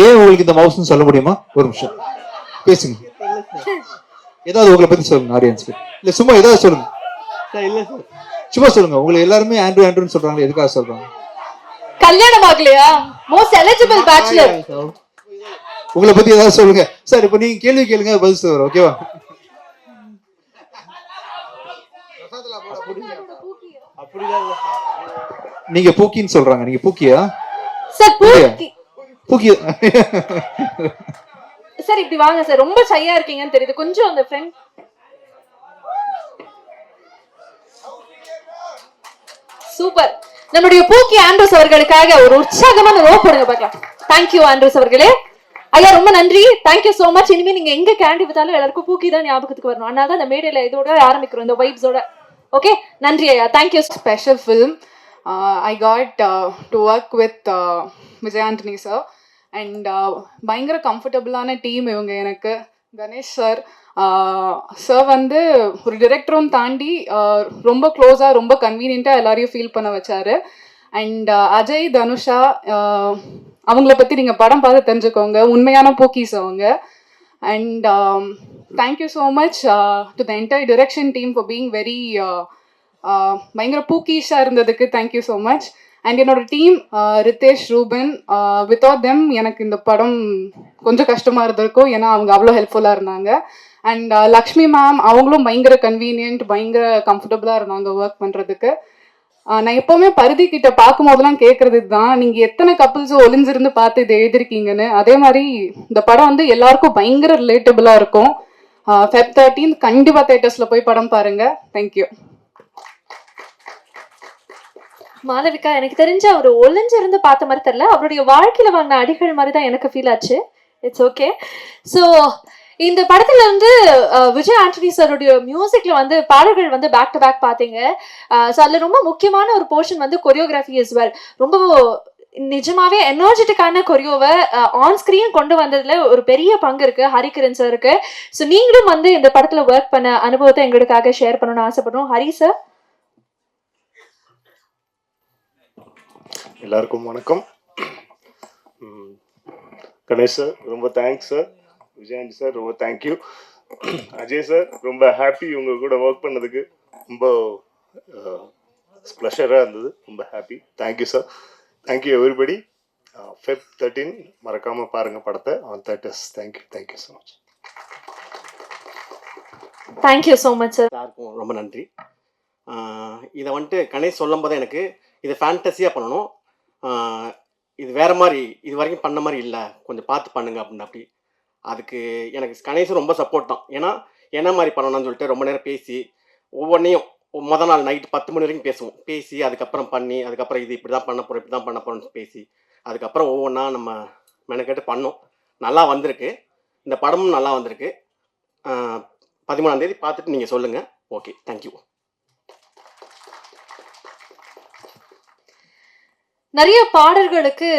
ஏன் உங்களுக்கு இந்த மவுஸ்ன்னு சொல்ல முடியுமா? ஒரு நிமிஷம் பேசுங்க. ஏதாவது உங்களை பத்தி சொல்லுங்க ஆடியன்ஸ்க்கு. இல்ல சும்மா ஏதாவது சொல்லுங்க. இல்ல சார், சும்மா சொல்லுங்க. உங்களை எல்லாருமே ஆண்ட்ரூ ஆண்ட்ரூன்னு சொல்றாங்க, எதுக்காக சொல்றாங்க? கல்யாணம் ஆகலையா? Most eligible bachelor. உங்களை பத்தி ஏதாவது சொல்லுங்க சார். இப்ப நீங்க கேள்வி கேளுங்க, பதில் சொல்லுவார். ஓகேவா? நீங்க பூக்கின்னு சொல்றாங்க. நீங்க பூக்கியா? சார் பூக்கி. பூக்கி. சார் இப்படி வாங்க சார், ரொம்ப ஷையா இருக்கீங்கன்னு தெரியுது. கொஞ்சம் அந்த ஃப்ரெண்ட். சூப்பர். நம்முடைய பூக்கி ஆண்ட்ரூஸ் அவர்களுக்காக ஒரு உற்சாகமான ரோ போடுங்க பார்க்கலாம். தேங்க்யூ ஆண்ட்ரூஸ் அவர்களே. ஐயா ரொம்ப நன்றி, தேங்க்யூ சோ மச். இனிமே நீங்க எங்க கேண்டி வித்தாலும் எல்லாருக்கும் பூக்கி தான் ஞாபகத்துக்கு வரணும். அதனால தான் இந்த மேடையில இதோட ஆரம்பிக்கிறோம், இந்த வைப்ஸோட. ஓகே, நன்றி ஐயா, thank you. Special film. I got to work with Vijay Antony sir and பயங்கர கம்ஃபர்டபுளான டீம் இவங்க எனக்கு. கணேஷ் சார் சார் வந்து ஒரு டிரெக்டரும் தாண்டி ரொம்ப க்ளோஸாக ரொம்ப கன்வீனியண்ட்டாக எல்லாரையும் ஃபீல் பண்ண வச்சாரு. அண்ட் அஜய் தனுஷா அவங்கள பற்றி நீங்கள் படம் பார்த்து தெரிஞ்சுக்கோங்க, உண்மையான போக்கீஸ் அவங்க. And thank you so much to the entire direction team for being very பயங்கர பூக்கீஷாக இருந்ததுக்கு தேங்க்யூ ஸோ மச். அண்ட் என்னோட team Ritesh, Ruban, without them எனக்கு இந்த படம் கொஞ்சம் கஷ்டமாக இருந்திருக்கும், ஏன்னா அவங்க அவ்வளோ ஹெல்ப்ஃபுல்லாக இருந்தாங்க. அண்ட் லக்ஷ்மி மேம் அவங்களும் பயங்கர கன்வீனியன்ட், பயங்கர கம்ஃபர்டபுளாக இருந்தாங்க ஒர்க் பண்ணுறதுக்கு. நான் எப்போவுமே பருதி கிட்ட பார்க்கும் போதெல்லாம் கேட்கறது தான், நீங்கள் எத்தனை கப்புள்ஸும் ஒளிஞ்சிருந்து பார்த்து இதை எழுதிருக்கீங்கன்னு. அதே மாதிரி இந்த படம் வந்து எல்லாருக்கும் பயங்கர ரிலேட்டபுளாக இருக்கும். Feb 13 கண்டிப்பாக தேட்டர்ஸில் போய் படம் பாருங்கள். தேங்க்யூ. மாளவிகா, எனக்கு தெரிஞ்ச அவர் ஒளிஞ்சிருந்து பார்த்த மாதிரி தெரியல, அவருடைய வாழ்க்கையில வாங்கின அடிகள் மாதிரி தான் எனக்கு ஃபீல் ஆச்சு. It's okay. ஸோ இந்த படத்துல வந்து விஜய் ஆண்டனி சாருடைய மியூசிக்ல வந்து பாடல்கள் வந்து பேக் டு பேக் பார்த்தீங்க. ஸோ அதுல ரொம்ப முக்கியமான ஒரு போர்ஷன் வந்து கொரியோகிராஃபி இஸ் வெல். ரொம்ப நிஜமாவே எனர்ஜெட்டிக்கான கொரியோவை ஆன் ஸ்கிரீன் கொண்டு வந்ததுல ஒரு பெரிய பங்கு இருக்கு ஹரிகிரண் சாருக்கு. ஸோ நீங்களும் வந்து இந்த படத்துல ஒர்க் பண்ண அனுபவத்தை எங்களுக்காக ஷேர் பண்ணணும்னு ஆசைப்படுறோம். ஹரி சார். எல்லாருக்கும் வணக்கம். கணேஷ் சார் ரொம்ப தேங்க்ஸ் சார். விஜயன் சார் ரொம்ப தேங்க்யூ. அஜய் சார் ரொம்ப ஹாப்பி உங்கள் கூட ஒர்க் பண்ணதுக்கு. ரொம்ப ப்ளஷராக இருந்தது, ரொம்ப happy. Thank you sir. Thank you everybody. Feb 13 மறக்காமல் பாருங்கள் படத்தை on theatres. Thank you so much. Thank you so much sir. எல்லாருக்கும் ரொம்ப நன்றி. இதை வந்துட்டு கணேஷ் சொல்லும் போது எனக்கு இது ஃபேண்டஸியாக பண்ணணும், இது வேறு மாதிரி இது வரைக்கும் பண்ண மாதிரி இல்லை, கொஞ்சம் பார்த்து பண்ணுங்க அப்படின்னு. அப்படி அதுக்கு எனக்கு கணேஷ் ரொம்ப சப்போர்ட் தான். ஏன்னா என்ன மாதிரி பண்ணணும்னு சொல்லிட்டு ரொம்ப நேரம் பேசி ஒவ்வொன்றையும் மொதல் நாள் நைட்டு 10 மணி வரைக்கும் பேசுவோம். பேசி அதுக்கப்புறம் பண்ணி அதுக்கப்புறம் இது இப்படி தான் பண்ண போகிறோம், இப்படி தான் பண்ண போகிறோம்னு பேசி அதுக்கப்புறம் ஒவ்வொன்றா நம்ம மெனக்கெட்டு பண்ணோம். நல்லா வந்திருக்கு, இந்த படமும் நல்லா வந்திருக்கு. 13ஆம் தேதி பார்த்துட்டு நீங்கள் சொல்லுங்கள். Okay, thank you. நிறைய பாடல்களுக்கு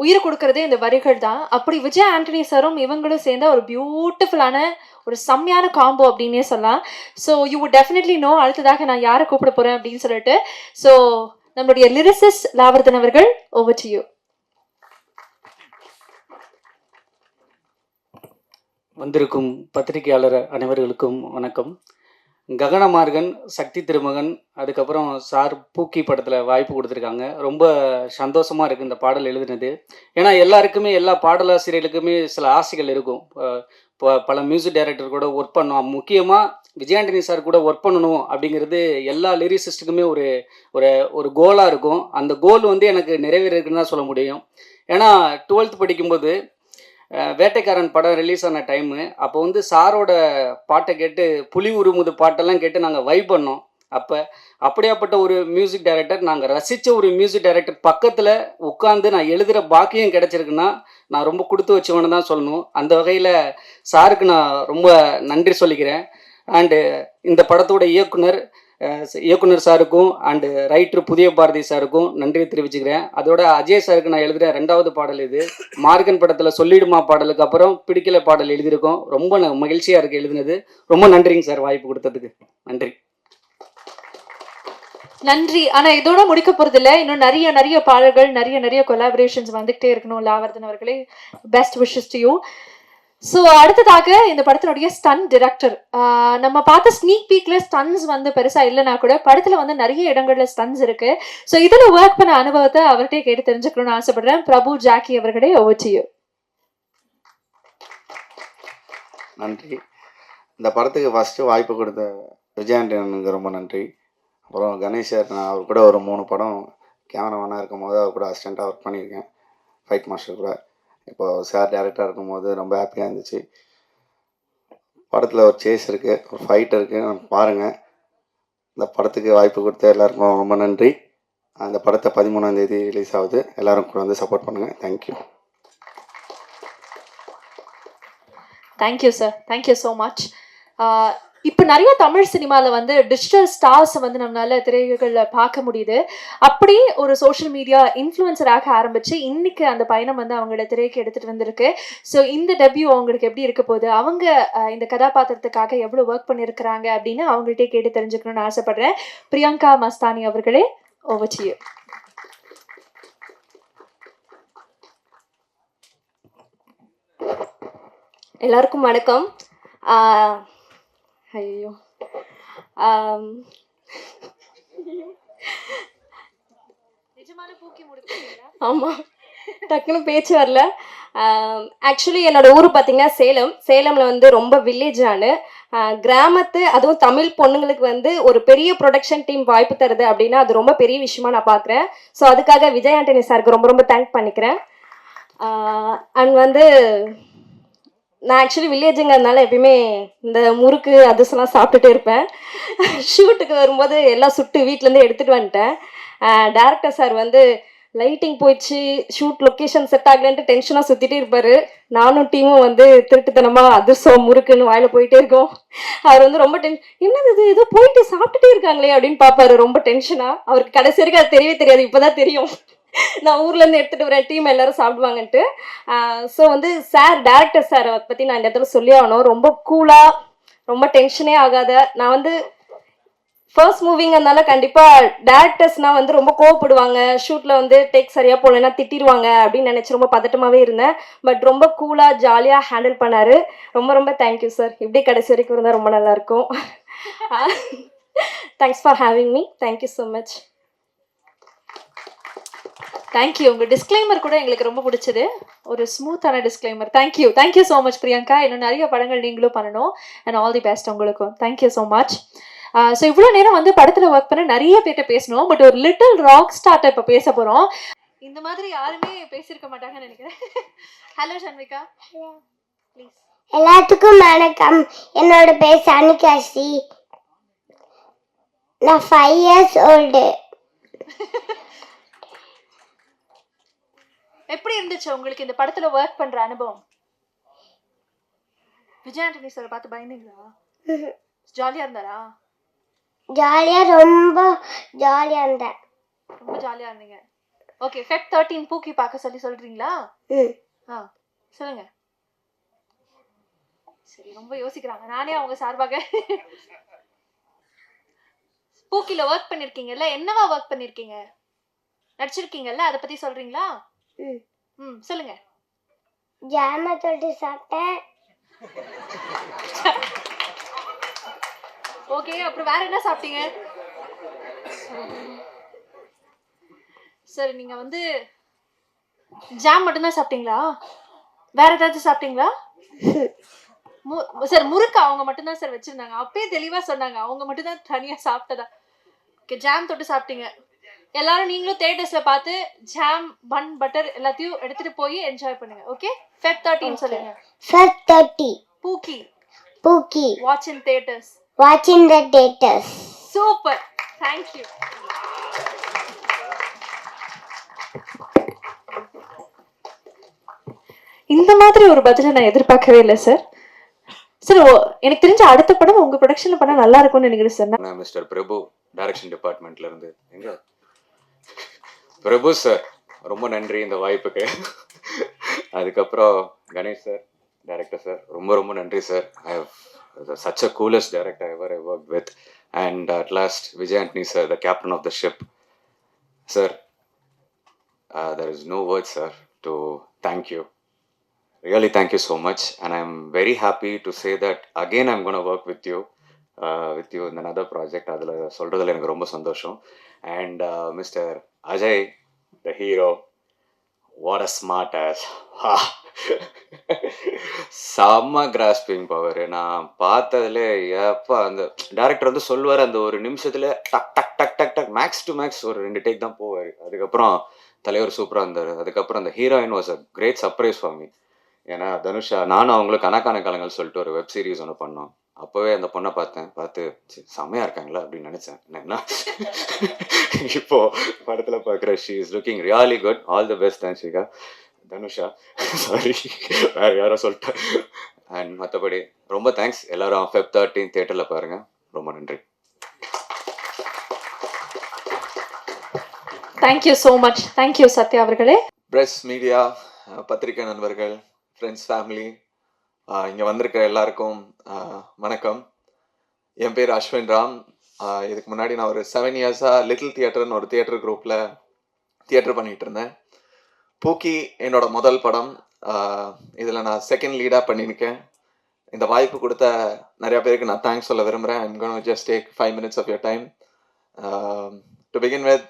உயிர் கொடுக்கறதே இந்த வரிகள் தான். அப்படி விஜய் ஆண்டனி சாரும் இவங்களும் சேர்ந்த ஒரு பியூட்டிஃபுல்லான ஒரு செம்மையான காம்போ அப்படின்னே சொல்லலாம். So you would definitely know அடுத்ததாக நான் யாரை கூப்பிட போறேன் அப்படின்னு சொல்லிட்டு. ஸோ நம்மளுடைய லிரிசிஸ்ட் லாவர்தன் அவர்கள், ஓவர் டு யூ. வந்திருக்கும் பத்திரிகையாளர் அனைவர்களுக்கும் வணக்கம். ககனமார்கன், சக்தி திருமகன், அதுக்கப்புறம் சார் பூக்கி படத்தில் வாய்ப்பு கொடுத்துருக்காங்க. ரொம்ப சந்தோஷமாக இருக்குது இந்த பாடல் எழுதுனது. ஏன்னா எல்லாருக்குமே எல்லா பாடலாசிரியர்களுக்குமே சில ஆசைகள் இருக்கும். பல மியூசிக் டைரக்டர் கூட ஒர்க் பண்ணோம், முக்கியமாக விஜயாண்டனி சார் கூட ஒர்க் பண்ணணும் அப்படிங்கிறது எல்லா லிரிசிஸ்ட்டுக்குமே ஒரு ஒரு ஒரு கோலாக இருக்கும். அந்த கோல் வந்து எனக்கு நிறைவேறிருக்குன்னு தான் சொல்ல முடியும். ஏன்னா 12th படிக்கும்போது வேட்டைக்காரன் படம் ரிலீஸ் ஆன டைமு, அப்போ வந்து சாரோட பாட்டை கேட்டு புலி உருமுது பாட்டெல்லாம் கேட்டு நாங்கள் வைப் பண்ணோம். அப்போ அப்படியாப்பட்ட ஒரு மியூசிக் டைரக்டர், நாங்கள் ரசித்த ஒரு மியூசிக் டைரக்டர் பக்கத்தில் உட்காந்து நான் எழுதுகிற பாக்கியம் கிடச்சிருக்குன்னா நான் ரொம்ப கொடுத்து வச்சவன்னு தான் சொல்லணும். அந்த வகையில் சாருக்கு நான் ரொம்ப நன்றி சொல்லிக்கிறேன். அண்டு இந்த படத்தோட இயக்குனர் சாருக்கும் அண்டு ரைட்டர் புதிய பாரதி சாருக்கும் நன்றி தெரிவிச்சுக்கிறேன். அதோட அஜய் சாருக்கு நான் எழுதுகிற 2வது பாடல் இது. மார்கன் படத்தில் சொல்லிடுமா பாடலுக்கு அப்புறம் பிடிக்கல பாடல் எழுதியிருக்கோம். ரொம்ப மகிழ்ச்சியாக இருக்குது எழுதுனது. ரொம்ப நன்றிங்க சார் வாய்ப்பு கொடுத்ததுக்கு. நன்றி. நன்றி. ஆனா இதோட முடிக்க போறது இல்ல. இன்னும் நிறைய நிறைய பாடல்கள், நிறைய நிறைய கொலாபரேஷன்ஸ் வந்துகிட்டே இருக்கணும். லாவர்தன் அவர்களே, best wishes to you. So அடுத்ததாக இந்த படத்தினுடைய ஸ்டன் டிரெக்டர். நம்ம பார்த்த ஸ்னீக் பீக்ல ஸ்டன்ஸ் வந்து பெருசா இல்லைனா கூட படத்துல வந்து நிறைய இடங்கள்ல ஸ்டன்ஸ் இருக்கு. ஸோ இதுல ஒர்க் பண்ண அனுபவத்தை அவர்கிட்ட கேட்டு தெரிஞ்சுக்கணும்னு ஆசைப்படுறேன். பிரபு ஜாக்கி அவர்களே, over to you. நன்றி. இந்த படத்துக்கு ஃபஸ்ட்டு வாய்ப்பு கொடுத்த விஜய் ஆண்டனுக்கு ரொம்ப நன்றி. அப்புறம் கணேஷ் சார், நான் அவர் கூட ஒரு 3 படம் கேமராமேனாக இருக்கும் போது அவர் கூட அசிஸ்டண்ட்டாக ஒர்க் பண்ணியிருக்கேன், ஃபைட் மாஸ்டர் கூட. இப்போது சார் டேரக்டராக இருக்கும்போது ரொம்ப ஹாப்பியாக இருந்துச்சு. படத்தில் ஒரு சேஸ் இருக்குது, ஒரு ஃபைட் இருக்குது, பாருங்கள். இந்த படத்துக்கு வாய்ப்பு கொடுத்த எல்லாருக்கும் ரொம்ப நன்றி. அந்த படத்தை 13ஆம் தேதி ரிலீஸ் ஆகுது. எல்லோரும் கூட வந்து சப்போர்ட் பண்ணுங்கள். Thank you. Thank you sir, thank you so much. இப்போ நிறைய தமிழ் சினிமாவில் வந்து டிஜிட்டல் ஸ்டார்ஸை வந்து நம்மளால திரைகளில் பார்க்க முடியுது. அப்படி ஒரு சோஷியல் மீடியா இன்ஃப்ளூயன்சராக ஆரம்பித்து இன்னைக்கு அந்த பயணம் வந்து அவங்கள திரைக்கு எடுத்துகிட்டு வந்திருக்கு. ஸோ இந்த டெபியூ அவங்களுக்கு எப்படி இருக்க போகுது, அவங்க இந்த கதாபாத்திரத்துக்காக எவ்வளோ ஒர்க் பண்ணியிருக்கிறாங்க அப்படின்னு அவங்கள்ட்டே கேட்டு தெரிஞ்சுக்கணும்னு ஆசைப்படுறேன். பிரியங்கா மஸ்தானி அவர்களே, over to you. எல்லாருக்கும் வணக்கம். ஐயோ, ஆமாம், டக்குன்னு பேச்சு வரல. ஆக்சுவலி என்னோட ஊர் பார்த்தீங்கன்னா சேலம். சேலமில் வந்து ரொம்ப வில்லேஜானு கிராமத்து, அதுவும் தமிழ் பொண்ணுங்களுக்கு வந்து ஒரு பெரிய ப்ரொடக்ஷன் டீம் வாய்ப்பு தருது அப்படின்னா அது ரொம்ப பெரிய விஷயமா நான் பார்க்குறேன். ஸோ அதுக்காக விஜய் ஆண்டனி சாருக்கு ரொம்ப ரொம்ப தேங்க் பண்ணிக்கிறேன். அண்ட் வந்து நான் ஆக்சுவலி வில்லேஜுங்கிறதுனால எப்பயுமே இந்த முறுக்கு அதிரசம்லாம் சாப்பிட்டுட்டே இருப்பேன். ஷூட்டுக்கு வரும்போது எல்லாம் சுட்டு வீட்டிலேருந்து எடுத்துகிட்டு வந்துட்டேன். டேரக்டர் சார் வந்து லைட்டிங் போயிடுச்சு, ஷூட் லொக்கேஷன் செட் ஆகலன்ட்டு டென்ஷனாக சுற்றிட்டே இருப்பார். நானும் டீமும் வந்து திருட்டுத்தனமாக அதிரசம் முறுக்குன்னு வாயில் போயிட்டே இருக்கோம். அவர் வந்து ரொம்ப என்னது இது, ஏதோ போயிட்டு சாப்பிட்டுட்டே இருக்காங்களே அப்படின்னு பார்ப்பாரு ரொம்ப டென்ஷனாக. அவருக்கு கடைசி வரைக்கும் அது தெரியவே தெரியாது, இப்போ தான் தெரியும் நான் ஊர்லேருந்து எடுத்துகிட்டு வரேன், டீம் எல்லோரும் சாப்பிடுவாங்கன்ட்டு. ஸோ வந்து சார், டேரக்டர் சாரை பற்றி நான் இந்த இடத்துல சொல்லி ஆகணும். ரொம்ப கூலாக, ரொம்ப டென்ஷனே ஆகாத. நான் வந்து ஃபர்ஸ்ட் மூவிங்கிறதுனால கண்டிப்பாக டேரக்டர்ஸ்னால் வந்து ரொம்ப கோவப்படுவாங்க, ஷூட்டில் வந்து டேக் சரியாக போகலன்னா திட்டிடுவாங்க அப்படின்னு நினச்சி ரொம்ப பதட்டமாகவே இருந்தேன். பட் ரொம்ப கூலாக ஜாலியாக ஹேண்டில் பண்ணார். ரொம்ப ரொம்ப தேங்க்யூ சார். இப்படி கடைசி வரைக்கும் இருந்தால் ரொம்ப நல்லாயிருக்கும். Thanks for having me. Thank you so much. Thank you. உங்கள் டிஸ்க்ளைமர் கூட எங்களுக்கு ரொம்ப பிடிச்சது, ஒரு ஸ்மூத்தான disclaimer. Thank you, thank you so much Priyanka. இன்னும் நிறைய படங்கள் நீங்களும் பண்ணணும். அண்ட் ஆல் தி பெஸ்ட் உங்களுக்கும். Thank you so much. ஸோ இவ்வளோ நேரம் வந்து படத்தில் ஒர்க் பண்ண நிறைய பேர்கிட்ட பேசணும். பட் ஒரு லிட்டில் ராக் ஸ்டார்ட்டை இப்போ பேச போகிறோம். இந்த மாதிரி யாருமே பேசியிருக்க மாட்டாங்கன்னு நினைக்கிறேன். Hello Shanvika, please. எல்லாத்துக்கும் வணக்கம். என்னோட பேர் சனிகாசி. நான் 5 years old. எப்படி இருந்துச்சு உங்களுக்கு இந்த படத்துல ஒர்க் பண்ற அனுபவம்? விஜய் ஆண்டனி சார் பார்த்து பயந்தீங்களா? ஜாலியா இருந்தாரா? ஜாலியா, ரொம்ப ஜாலியா இருந்தேன். ரொம்ப ஜாலியா இருந்தீங்க. ஓகே, Feb 13 பூக்கி பார்க்க சொல்றீங்களா? சொல்லுங்க. சரி, ரொம்ப யோசிக்கிறாங்க. நானே அவங்க சார்பாக பூக்கில ஒர்க் பண்ணிருக்கீங்கல்ல, என்னவா ஒர்க் பண்ணிருக்கீங்க, நடிச்சிருக்கீங்கல்ல, அதை பத்தி சொல்றீங்களா? சொல்லுங்க. ஜாம தொட்டு சாப்பிட்டேன். ஓகே, அப்புறம் வேற என்ன சாப்பிட்டீங்க? சரி, நீங்க வந்து ஜாம் மட்டும்தான் சாப்பிட்டீங்களா? வேற ஏதாச்சும் சாப்பிட்டீங்களா? சார், முறுக்கு அவங்க மட்டும்தான் சார் வச்சிருந்தாங்க. அப்பயே தெளிவா சொன்னாங்க, அவங்க மட்டும்தான் தனியா சாப்பிட்டதா. ஓகே, ஜாம் தொட்டு சாப்பிட்டீங்க. எல்லாரும் நீங்களும் தியேட்டர்ஸ்ல பார்த்து ஜாம், பன், பட்டர் எல்லாத்தையும் எடுத்துட்டு போய் என்ஜாய் பண்ணுங்க. ஓகே, Feb 13 சொல்லுங்க. Feb 30. பூக்கி. பூக்கி. Watch in theaters. Watch in the theaters. Super. Thank you. இந்த மாதிரி ஒரு பதிலை நான் எதிர்பார்க்கவே இல்லை சார். சார், எனக்கு தெரிஞ்ச அடுத்த படம் உங்க ப்ரொடக்ஷன்ல பண்ணா நல்லா இருக்கும்னு நினைக்கிறேன் சார். நான் மிஸ்டர் பிரபு, டைரக்ஷன் டிபார்ட்மெண்ட்ல இருந்து. எங்க பிரபு சார், ரொம்ப நன்றி இந்த வாய்ப்புக்கு. அதுக்கப்புறம் கணேஷ் சார், டைரக்டர் சார், ரொம்ப ரொம்ப நன்றி sir. I have such a coolest director ever I work with. And at last, Vijay Antony sir, the captain of the ship. Sir, there is no words, sir, to thank you. Really, thank you so much. And I'm very happy to say that again I'm going to work with you in another project. அதில் சொல்கிறதுல எனக்கு ரொம்ப சந்தோஷம். And Mr. Ajay, the hero, what a smart ass. செம்ம grasping power. நான் பார்த்ததுல எப்போ அந்த டேரக்டர் வந்து சொல்லுவார், அந்த ஒரு நிமிஷத்தில் டக் டக் டக் டக் டக் மேக்ஸ் டு மேக்ஸ் ஒரு 2 டேக் தான் போவார். அதுக்கப்புறம் தலைவர் சூப்பராக இருந்தார். அதுக்கப்புறம் அந்த heroine was a great surprise for me. ஏன்னா தனுஷா நானும் அவங்களுக்கு கணக்கான காலங்கள் சொல்லிட்டு ஒரு வெப் சீரிஸ் ஒன்று பண்ணோம். அப்போவே அந்த பொண்ணை பார்த்து செம்மையாக இருக்காங்களா அப்படின்னு நினச்சேன். என்ன இப்போ படத்தில் பார்க்குற she is looking really good. All the best Dhanusha. Sorry, வேறு யாரோ சொல்லிட்டேன். அண்ட் மற்றபடி ரொம்ப தேங்க்ஸ். எல்லாரும் Feb 13 தியேட்டரில் பாருங்கள். ரொம்ப நன்றி. Thank you so much. Thank you Sathya அவர்களே. பிரஸ் மீடியா, பத்திரிகை நண்பர்கள், ஃப்ரெண்ட்ஸ், ஃபேமிலி, இங்கே வந்திருக்கிற எல்லாருக்கும் வணக்கம். என் பேர் அஸ்வின் ராம். இதுக்கு முன்னாடி நான் ஒரு 7 இயர்ஸாக லிட்டில் தியேட்டர்னு ஒரு தியேட்டர் குரூப்பில் தியேட்டர் பண்ணிகிட்டு இருந்தேன். பூக்கி என்னோட முதல் படம். இதில் நான் செகண்ட் லீடாக பண்ணியிருக்கேன். இந்த வாய்ப்பு கொடுத்த நிறையா பேருக்கு நான் தேங்க்ஸ் சொல்ல விரும்புகிறேன். I'm gonna just take 5 minutes of your time. To begin with,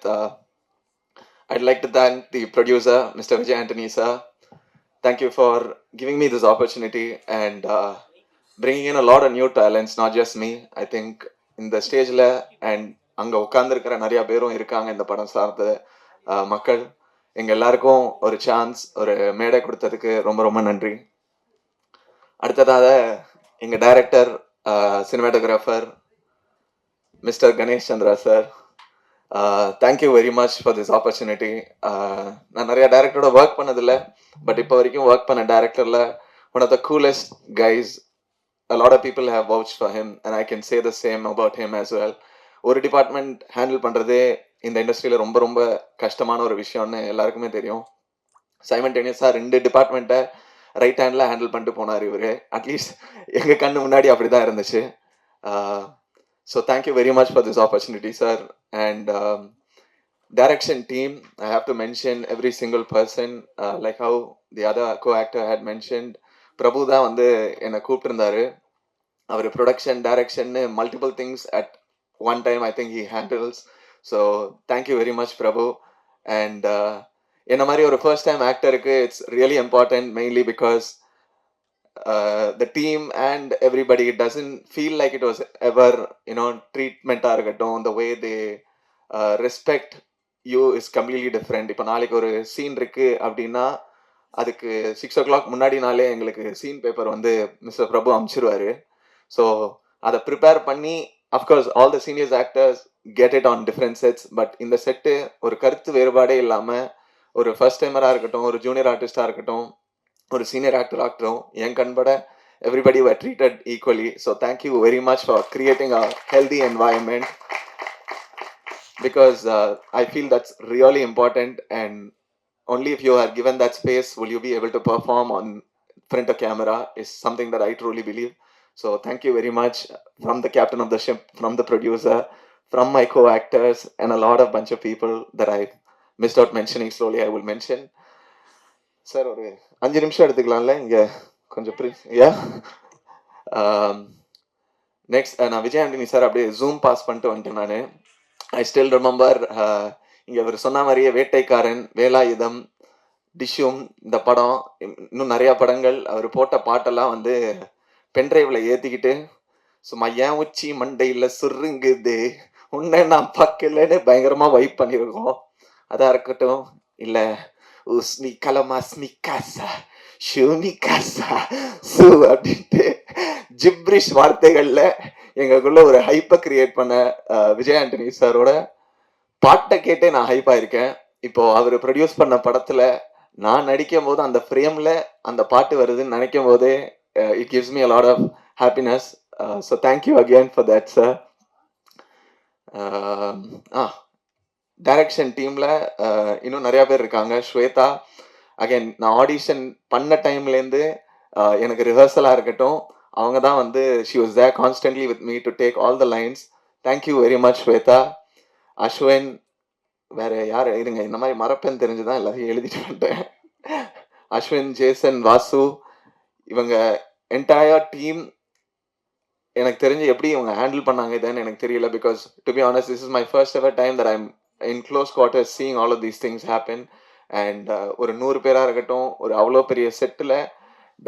I'd like to thank the producer, Mr. Vijay Antony sir. Thank you for giving me this opportunity and bringing in a lot of new talents, not just me. I think in the stage la and அங்கே உட்காந்துருக்கிற நிறையா பேரும் இருக்காங்க. இந்த படம் சார்ந்த மக்கள் எங்கள் எல்லாருக்கும் ஒரு சான்ஸ், ஒரு மேடை கொடுத்ததுக்கு ரொம்ப ரொம்ப நன்றி. அடுத்ததாக எங்கள் director, cinematographer mister Ganesh Chandra sir, thank you very much for this opportunity. நான் நிறையா டேரக்டரோட ஒர்க் பண்ணதில்லை, பட் இப்போ வரைக்கும் ஒர்க் பண்ண டேரக்டரில் one of the coolest guys. a lot of people have vouched for him and I can say the same about him as well. ஒரு department handle பண்ணுறதே இந்த இண்டஸ்ட்ரியில் ரொம்ப ரொம்ப கஷ்டமான ஒரு விஷயம்னு எல்லாருக்குமே தெரியும். சைமல்டேனியஸாக 2 டிபார்ட்மெண்ட்டை ரைட் ஹேண்டில் ஹேண்டில் பண்ணிட்டு போனார் இவர். அட்லீஸ்ட் எங்கள் கண்ணு முன்னாடி அப்படி தான் இருந்துச்சு. So thank you very much for this opportunity sir. And direction team, I have to mention every single person, like how the other co-actor had mentioned. Prabhu தான் வந்து என்னை கூப்பிட்டுருந்தாரு. அவர் ப்ரொடக்ஷன், டைரக்ஷன்னு multiple things at one time I think he handles. So thank you very much Prabhu. And என்ன மாதிரி ஒரு first time ஆக்டருக்கு it's really important, mainly because the team and everybody, it doesn't feel like it was ever, treatment-ஆக இருக்கட்டும், the way they respect you is completely different. இப்போ நாளைக்கு ஒரு scene இருக்கு அப்படின்னா அதுக்கு 6 o'clock முன்னாடி நாளே எங்களுக்கு சீன் பேப்பர் வந்து மிஸ்டர் பிரபு அனுப்பிச்சிருவாரு. ஸோ அதை ப்ரிப்பேர் பண்ணி, of course all the seniors actors get it on different sets, but இந்த செட்டு ஒரு கருத்து வேறுபாடே இல்லாமல் ஒரு ஃபர்ஸ்ட் டைமராக இருக்கட்டும், ஒரு ஜூனியர் ஆர்டிஸ்டாக இருக்கட்டும், ஒரு சீனியர் ஆக்டர் ஆகட்டும், என் கண்பட everybody were treated equally. So thank you very much for creating a healthy environment, because I feel that's really important, and only if you are given that space will you be able to perform on front of camera, is something that I truly believe. So thank you very much from the captain of the ship, from the producer, from my co-actors, and a lot of bunch of people that I missed out mentioning. Slowly I will mention. Sir, ஒரு 5 நிமிஷம் எடுத்துக்கலாம்ல இங்கே கொஞ்சம் next நான் Vijay Antony sir அப்படியே zoom pass பண்ணிட்டு வந்துட்டேன். நான் I still remember, இங்கே அவர் சொன்ன மாதிரியே வேட்டைக்காரன், வேலாயுதம், டிஷ்யூம், இந்த படம், இன்னும் நிறையா படங்கள், அவர் போட்ட பாட்டெல்லாம் வந்து பென்ட்ரைவில் ஏற்றிக்கிட்டு சும்மா ஏன் உச்சி மண்டையில் சுருங்குது உன்னை நான் பார்க்கலன்னு பயங்கரமாக வைப் பண்ணியிருக்கோம். அதாக இருக்கட்டும், இல்லை உஸ்மி கலமா ஸ்மிகாசா ஷூமிகாசா சூ அப்படின்ட்டு ஜிப்ரிஷ் வார்த்தைகளில் எங்களுக்குள்ள ஒரு ஹைப்பை கிரியேட் பண்ண விஜய் ஆண்டனி சாரோட பாட்டை கேட்டே நான் ஹைப்பாக இருக்கேன். இப்போ அவர் ப்ரொடியூஸ் பண்ண படத்தில் நான் நடிக்கும் போது அந்த ஃப்ரேமில் அந்த பாட்டு வருதுன்னு நினைக்கும் போதே it gives me a lot of happiness. So thank you again for that sir. Direction டீமில் இன்னும் நிறையா பேர் இருக்காங்க. ஸ்வேதா, அகெயின் நான் ஆடிஷன் பண்ண டைம்லேருந்து எனக்கு ரிஹர்சலாக இருக்கட்டும், அவங்க தான் வந்து she was there constantly with me to take all the lines. Thank you very much Shweta. Ashwin, வேற யார் இருங்க, இந்த மாதிரி மறப்பேன்னு தெரிஞ்சுதான் எல்லாத்தையும் எழுதிட்டு வந்துட்டேன். அஸ்வின், ஜேசன், வாசு, இவங்க என்டையர் டீம் எனக்கு தெரிஞ்சு எப்படி இவங்க ஹேண்டில் பண்ணாங்க இதுன்னு எனக்கு தெரியல. Because to be honest, this is my first ever time that I'm in close quarters seeing all of these things happen. And ஒரு 100 பேராக இருக்கட்டும், ஒரு அவ்வளோ பெரிய செட்டில்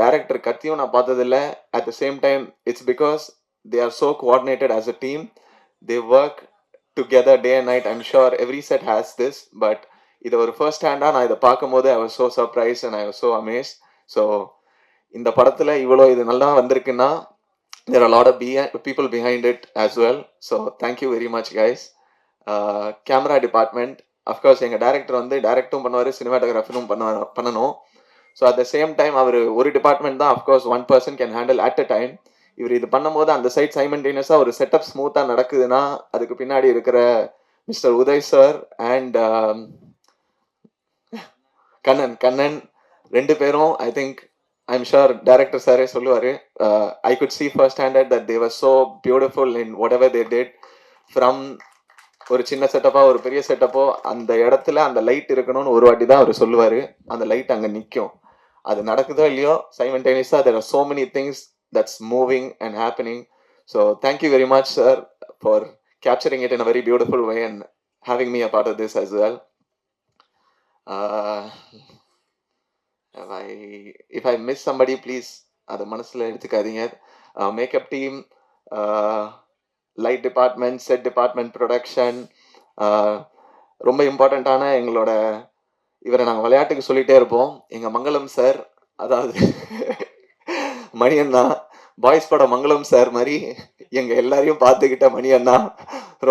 டைரக்டர் கத்தியும் நான் பார்த்ததில்ல. At the same time it's because they are so coordinated as a team. They work together day and night. I'm sure every set has this. But இதை ஒரு ஃபர்ஸ்ட் ஹேண்டாக நான் இதை பார்க்கும்போது I was so surprise and I was so amazed. So இந்த படத்தில் இவ்வளோ இது நல்லா வந்திருக்குன்னா there are a lot of people behind it as well. So thank you very much guys. Camera department, of course எங்க டைரக்டர் வந்து டைரக்டும் பண்ணுவார், சினிமாட்டோகிராஃபரும் பண்ணணும். So at the same time அவர் ஒரு டிபார்ட்மெண்ட் தான் of course one person can handle at a time. இவர் இது பண்ணும்போது அந்த சைட் சைமல்டேனியஸாக ஒரு செட்டப் ஸ்மூத்தாக நடக்குதுன்னா அதுக்கு பின்னாடி இருக்கிற mister Uday sir and Kannan 2 பேரும் I think I'm sure director sare சொல்லுவாரு, I could see first handed that they were so beautiful in whatever they did. From ஒரு சின்ன செட்டப்பா ஒரு பெரிய செட்டப்போ அந்த இடத்துல அந்த லைட் இருக்கணும்னு ஒரு வாட்டி தான் அவர் சொல்லுவாரு. அந்த லைட் அங்கே நிற்கும். அது நடக்குதோ இல்லையோ சைமல்டேனியஸா there are so many things that's moving and happening. So thank you very much sir for capturing it in a very beautiful way and having me a part of this as well. If I miss somebody, please அதை மனசில் எடுத்துக்காதீங்க. Makeup team, light department, set department, production, ரொம்ப இம்பார்ட்டண்ட்டான எங்களோட இவரை நாங்கள் விளையாட்டுக்கு சொல்லிகிட்டே இருப்போம், எங்கள் மங்களம் சார், அதாவது மணியண்ணா, பாய்ஸ் பட மங்களம் சார் மாதிரி எங்கள் எல்லாரையும் பார்த்துக்கிட்ட மணியண்ணா,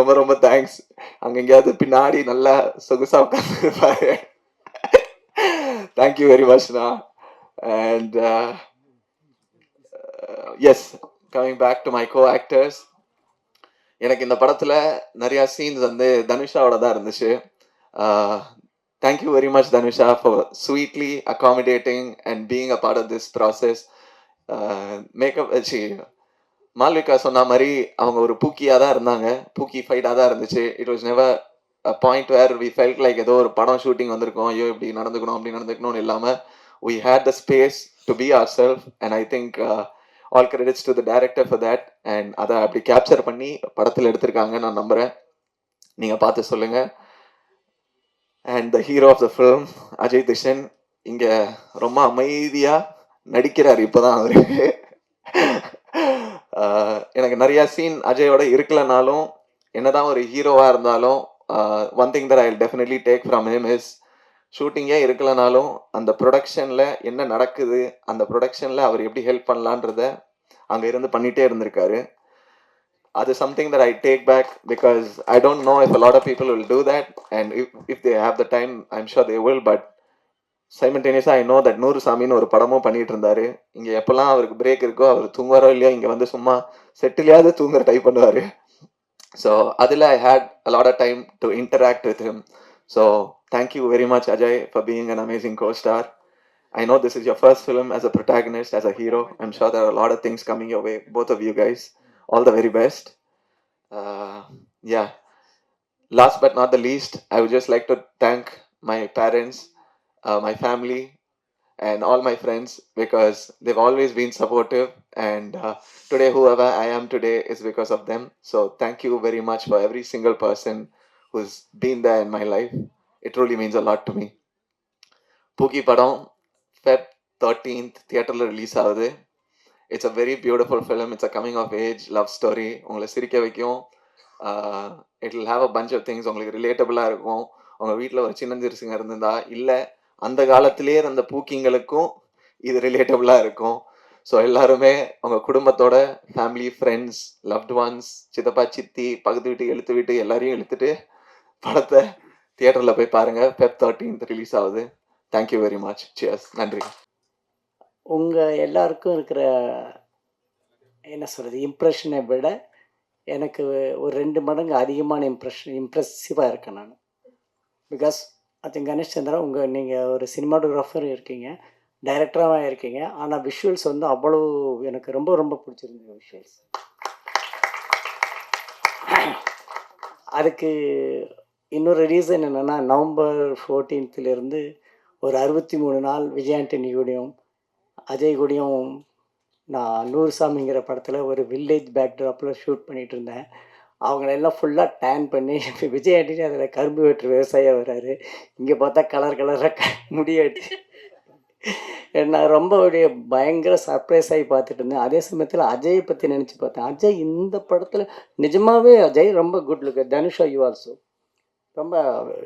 ரொம்ப ரொம்ப தேங்க்ஸ். அங்கே எங்கேயாவது பின்னாடி நல்லா சொகுசாக உட்காந்துருப்பாரு. Thank you very much na. And yes, coming back to my co-actors, எனக்கு இந்த படத்தில் நிறையா சீன்ஸ் வந்து தனுஷாவோட தான் இருந்துச்சு. Thank you very much Dhanusha for sweetly accommodating and being a part of this process. Makeup Malvika சொன்ன மாதிரி அவங்க ஒரு பூக்கியாக தான் இருந்தாங்க, பூக்கி ஃபைட்டாக தான் இருந்துச்சு. It was never a point where we felt like ஏதோ ஒரு படம் ஷூட்டிங் வந்திருக்கோம், ஐயோ இப்படி நடந்துக்கணும் அப்படி நடந்துக்கணும்னு இல்லாமல் we had the space to be ourselves and I think all credits to the director for that. and அதை அப்படி கேப்சர் பண்ணி படத்தில் எடுத்திருக்காங்க நான் நம்புகிறேன். நீங்கள் பார்த்து சொல்லுங்கள். and the hero of the film Ajay திஷன் இங்கே ரொம்ப அமைதியாக நடிக்கிறார். இப்போ தான் அவரு எனக்கு நிறையா சீன் அஜயோட இருக்கலனாலும் என்னதான் ஒரு ஹீரோவாக இருந்தாலும் one thing that I'll definitely take from him is ஷூட்டிங்கே இருக்கலனாலும் அந்த ப்ரொடக்ஷனில் என்ன நடக்குது, அந்த ப்ரொடக்ஷனில் அவர் எப்படி ஹெல்ப் பண்ணலான்றத அங்கே இருந்து பண்ணிகிட்டே இருந்திருக்காரு. அது something that I take back because I don't know if a lot of people will do that and if they have the time I'm sure they will, but simultaneously I know that நூறு சாமின்னு ஒரு படமும் பண்ணிட்டு இருந்தாரு. இங்கே எப்போல்லாம் அவருக்கு break இருக்கோ அவர் தூங்குவாரோ இல்லையோ இங்கே வந்து சும்மா செட்டிலையாவது தூங்குற டைப் பண்ணுவார். So adila I had a lot of time to interact with him. So thank you very much Ajay for being an amazing co-star. I know this is your first film as a protagonist, as a hero. I'm sure there are a lot of things coming your way, both of you guys. All the very best. Yeah. Last but not the least, I would just like to thank my parents, my family, and all my friends because they've always been supportive and today whoever I am today is because of them. So thank you very much for every single person who's been there in my life. It truly means a lot to me. Pookie Padam, Feb 13th theaterல release ஆகுது. It's a very beautiful film. It's a coming of age love story. உங்களை சிரிக்க வைக்கும். It will have a bunch of things உங்களுக்கு ரிலேட்டபிளாக இருக்கும். உங்கள் வீட்டில் ஒரு சின்ன சிறுசுங்க இருந்திருந்தா இல்லை அந்த காலத்திலே அந்த பூக்கிங்களுக்கும் இது ரிலேட்டபிளாக இருக்கும். ஸோ எல்லாருமே உங்கள் குடும்பத்தோட ஃபேமிலி, ஃப்ரெண்ட்ஸ், லவ்ட் ஒன்ஸ், சித்தப்பா, சித்தி, பக்கத்து வீட்டு, எழுத்து வீட்டு எல்லாரையும் இழுத்துட்டு படத்தை தியேட்டரில் போய் பாருங்கள். Feb 13th ரிலீஸ் ஆகுது. Thank you very much. சியர்ஸ். நன்றி. உங்கள் எல்லாருக்கும் இருக்கிற என்ன சொல்கிறது இம்ப்ரெஷனை விட எனக்கு ஒரு 2 மடங்கு அதிகமான இம்ப்ரெசிவாக இருக்கேன் நான். Because I think Ganesh Chandra நீங்கள் ஒரு சினிமாட்டோகிராஃபர் இருக்கீங்க, டைரக்டராக இருக்கீங்க, ஆனால் விஷுவல்ஸ் வந்து அவ்வளோ எனக்கு ரொம்ப ரொம்ப பிடிச்சிருந்தது விஷுவல்ஸ். அதுக்கு இன்னொரு ரீசன் என்னென்னா, நவம்பர் 14th ஒரு 63 நாள் விஜய் ஆண்டனி கூடயும் அஜய் கூடயும் நான் நூறுசாமிங்கிற படத்தில் ஒரு வில்லேஜ் பேக்ட்ராப்பில் ஷூட் பண்ணிகிட்டு இருந்தேன். அவங்களெல்லாம் ஃபுல்லாக டேன் பண்ணி விஜய் ஆண்டனி அதில் கரும்பு வெட்டுற விவசாயியாக வர்றாரு. இங்கே பார்த்தா கலர் கலராக முடியாட்டு. நான் ரொம்ப அப்படியே பயங்கர சர்ப்ரைஸ் ஆகி பார்த்துட்டு இருந்தேன். அதே சமயத்தில் அஜயை பற்றி நினச்சி பார்த்தேன். அஜய் இந்த படத்தில் நிஜமாகவே அஜய் ரொம்ப good look. Dhanusha you also ரொம்ப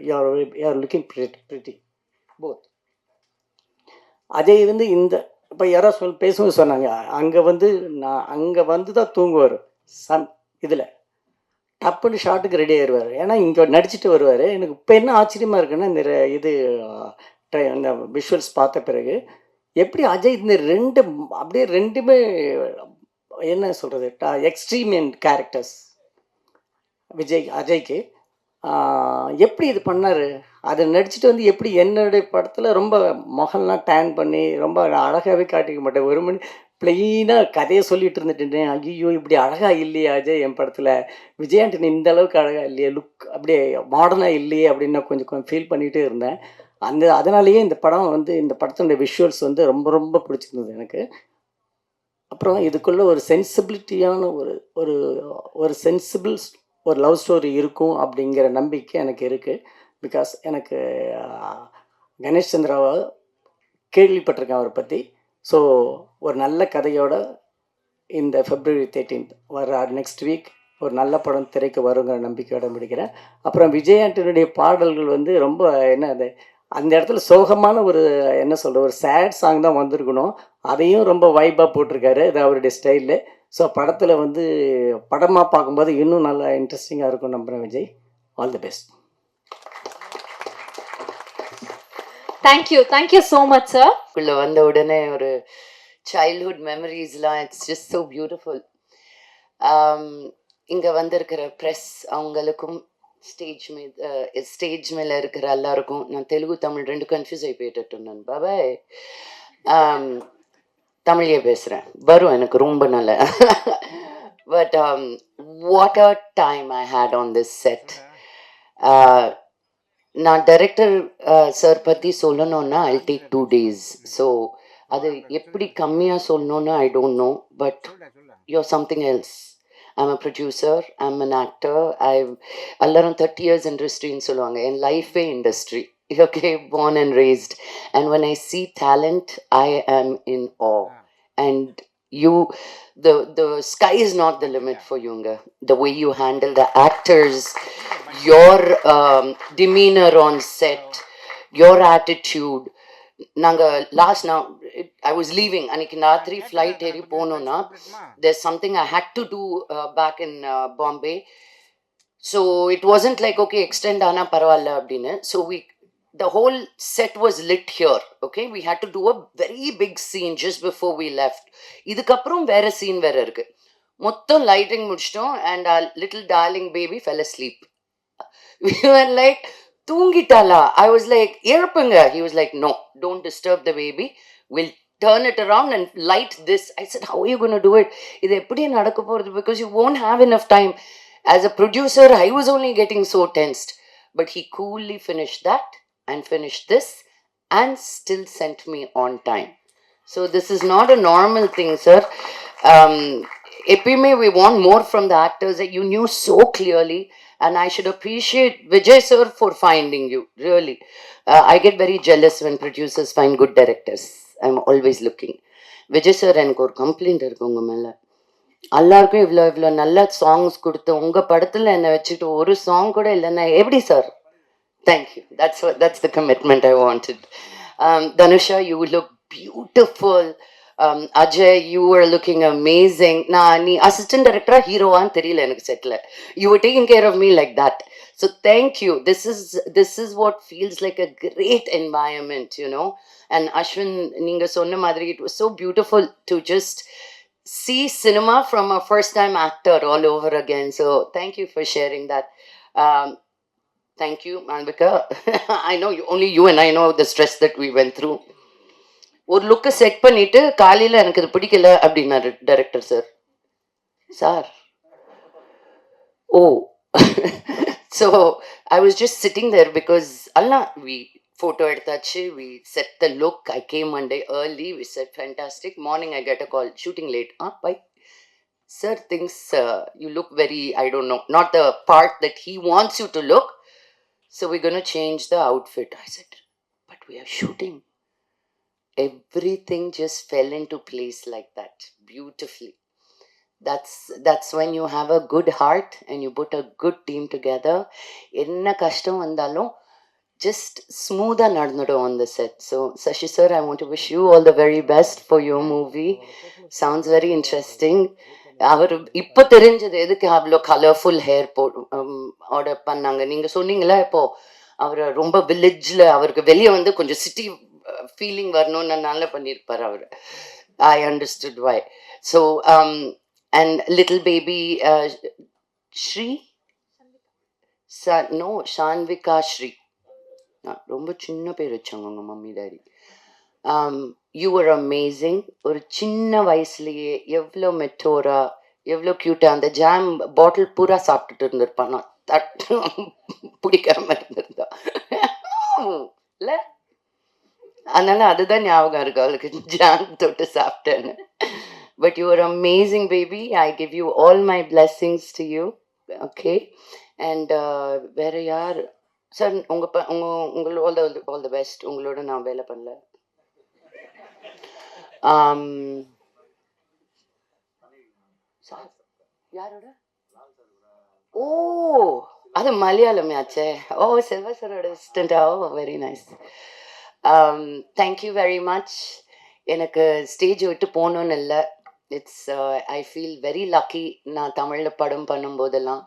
you're looking pretty both. Ajay இந்த இப்போ யாரோ பேசும்போது சொன்னாங்க, அங்கே வந்து தான் தூங்குவார் இதில் டப்புன்னு ஷாட்டுக்கு ரெடி ஆயிடுவார். ஏன்னா இங்கே நடிச்சுட்டு வருவார். எனக்கு இப்போ என்ன ஆச்சரியமாக இருக்குன்னா, இந்த விஷுவல்ஸ் பார்த்த பிறகு எப்படி அஜய் இந்த ரெண்டுமே என்ன சொல்கிறது, எக்ஸ்ட்ரீம் கேரக்டர்ஸ் அஜய்க்கு எப்படி இது பண்ணார். அதை நடிச்சுட்டு எப்படி என்னுடைய படத்தில் ரொம்ப முகம்லாம் டேன் பண்ணி ரொம்ப அழகாகவே காட்டிக்க மாட்டேன். ஒரு மணி ப்ளெயினாக கதையை சொல்லிட்டு இருந்துட்டேன். ஐயோ இப்படி அழகாக இல்லையே அஜய் என் படத்தில், விஜய் ஆண்டனி இந்த அளவுக்கு அழகாக இல்லையே, லுக் அப்படியே மாடர்னாக இல்லையே அப்படின்னு நான் கொஞ்சம் ஃபீல் பண்ணிகிட்டே இருந்தேன். அதனாலேயே இந்த படத்தினுடைய விஷுவல்ஸ் ரொம்ப ரொம்ப பிடிச்சிருந்தது எனக்கு. அப்புறம் இதுக்குள்ளே ஒரு சென்சிபிலிட்டியான ஒரு சென்சிபிள் ஒரு லவ் ஸ்டோரி இருக்கும் அப்படிங்கிற நம்பிக்கை எனக்கு இருக்குது. பிகாஸ் எனக்கு கணேஷ் சந்திராவை கேள்விப்பட்டிருக்கேன் அவரை பற்றி. ஸோ ஒரு நல்ல கதையோட இந்த February 13th வர நெக்ஸ்ட் வீக் ஒரு நல்ல படம் திரைக்கு வருங்கிற நம்பிக்கையோட முடிக்கிறேன். அப்புறம் விஜய் ஆண்டனியுடைய பாடல்கள் ரொம்ப அந்த இடத்துல சோகமான ஒரு ஒரு சேட் சாங் தான் வந்திருக்கணும். அதையும் ரொம்ப வைப்பாக போட்டிருக்காரு. அது அவருடைய ஸ்டைலில். ஸோ படத்தில் படமாக பார்க்கும்போது இன்னும் நல்லா இன்ட்ரெஸ்டிங்காக இருக்கும் நம்புகிறேன். Vijay, all the best. Thank you so much sir. உள்ள வந்த உடனே ஒரு சைல்ட்ஹுட் மெமரிஸ்லாம் இட்ஸ் ஜஸ்ட் ஸோ பியூட்டிஃபுல். இங்கே வந்திருக்கிற ப்ரெஸ் அவங்களுக்கும் ஸ்டேஜ் மேலே இருக்கிற எல்லாருக்கும், நான் தெலுங்கு தமிழ் ரெண்டு கன்ஃபியூஸ் ஆகி போயிட்டு நான் பாபாய் தமிழையே பேசுகிறேன், வரும் எனக்கு ரொம்ப நல்ல. But what a time I had on this set. நான் டைரக்டர் சார் பற்றி சொல்லணுன்னா ஐ டேக் 2 days. ஸோ அது எப்படி கம்மியாக சொல்லணுன்னு I don't know. But you're something else. I'm a producer, I'm an actor. எல்லாரும் 30 years industry-ன்னு சொல்லுவாங்க. என் லைஃபே industry. Okay, born and raised. And when I see talent, I am in awe. And the sky is not the limit for you. The way you handle the actors, your demeanor on set, your attitude. Now I was leaving அன்னைக்கு ராத்திரி flight ஏறி போனோன்னா there's something I had to do back in Bombay. So it wasn't like okay extend ஆனா பரவாயில்ல அப்படின்னு. So the whole set was lit here. Okay, we had to do a very big scene just before we left. இதுக்கப்புறம் வேற scene வேற இருக்கு. மொத்தம் lighting முடிச்சிட்டோம் and our little darling baby fell asleep. We were like தூங்கிட்டாளா? I was like எழுப்புங்க. He was like no, don't disturb the baby, we'll turn it around and light this. I said how are you going to do it? இது எப்படி நடக்க போறது? Because you won't have enough time. As a producer I was only getting so tensed, but he coolly finished that and finished this and still sent me on time. So this is not a normal thing, sir. Epime we want more from the actors that you knew so clearly. And I should appreciate Vijay sir for finding you, really. I get very jealous when producers find good directors. I'm always looking. Vijay sir, எனக்கு ஒரு complaint இருக்கு உங்க மேல. எல்லாருக்கும் இவ்வளோ நல்ல songs கொடுத்து உங்க படத்துல என்னை வச்சுட்டு ஒரு சாங் கூட இல்லைன்னா எப்படி sir? Thank you. That's the commitment I wanted. Dhanusha, you look beautiful. Ajay, you were looking amazing. நீ அசிஸ்டன்ட் டைரக்டரா ஹீரோவான்னு தெரியல எனக்கு செட்ல. You were taking care of me like that. So thank you. This is what feels like a great environment, you know. And Ashwin, நீங்க சொன்ன மாதிரி it was so beautiful to just see cinema from a first time actor all over again. So thank you for sharing that. Thank you, Malvika. I know only you and I know the stress that we went through. ஒரு லுக்கை set பண்ணிட்டு காலையில் எனக்கு இது பிடிக்கல அப்படின்னாரு director sir. Oh, so I was just sitting there because Allah, we photo edtachi, we set the look. I came one day early, we said fantastic. Morning I get a call, shooting late. Bye. Sir thinks you look very, I don't know, not the part that he wants you to look. So we're going to change the outfit. I said, but we are shooting. Everything just fell into place like that, beautifully. That's when you have a good heart and you put a good team together. Enna kashtam vandalum just smootha nadnudum on the set. So Sashi sir, I want to wish you all the very best for your movie. Sounds very interesting. அவர் இப்போ தெரிஞ்சது எதுக்கு அவ்வளோ colourful hair order பண்ணாங்க. நீங்கள் சொன்னீங்களா இப்போ அவர் ரொம்ப வில்லேஜில் அவருக்கு வெளியே வந்து கொஞ்சம் சிட்டி ஃபீலிங் வரணும்னு நல்லா பண்ணியிருப்பார் அவர். I understood why. So and little baby Sri no Shanvika Sri, ரொம்ப சின்ன பேர் வச்சாங்க உங்கள் mummy daddy. You are amazing. ஒரு சின்ன வயசுலேயே எவ்வளோ மெட்டோரா, எவ்வளோ க்யூட்டாக அந்த ஜாம் பாட்டில் பூரா சாப்பிட்டுட்டு இருந்திருப்பான். நான் தட்டு பிடிக்காம இருந்திருந்தா இல்லை, அதனால அதுதான் ஞாபகம் இருக்கு அவளுக்கு, ஜாம் தொட்டு சாப்பிட்டேன்னு. But you are amazing baby. I give you all my blessings to you. Okay. And வேற யார் சார்? உங்களோட ஆல் த பெஸ்ட். உங்களோட நான் வேலை பண்ணல. யாரோட? ஓ, அது மலையாளமே ஆச்சே. ஓ, செல்வா சாரோட அசிஸ்டண்டா? Oh, very nice. Thank you very much. எனக்கு ஸ்டேஜ் விட்டு போகணுன்னு இல்லை. It's I feel very lucky. நான் தமிழில் படம் பண்ணும்போதெல்லாம்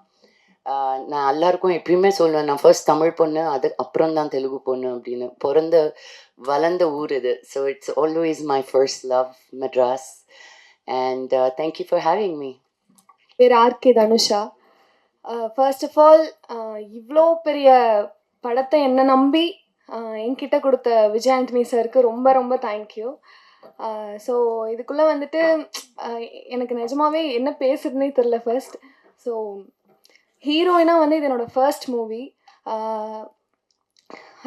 நான் எல்லாருக்கும் எப்பயுமே சொல்லுவேன், நான் ஃபர்ஸ்ட் தமிழ் பொண்ணு, அது அப்புறம் தான் தெலுங்கு பொண்ணு அப்படின்னு. பிறந்த வளர்ந்த ஊர் இது. So it's always my first love, Madras. And thank you for having me. பேர் RK Dhanusha. First of all இவ்வளோ பெரிய படத்தை என்னை நம்பி என்கிட்ட கொடுத்த விஜய் ஆண்டனி சாருக்கு ரொம்ப ரொம்ப தேங்க்யூ. ஸோ இதுக்குள்ளே வந்துட்டு எனக்கு நிஜமாவே என்ன பேசுறதுனே தெரில ஃபர்ஸ்ட். ஸோ ஹீரோயினாக வந்து இது என்னோடய ஃபர்ஸ்ட் மூவி,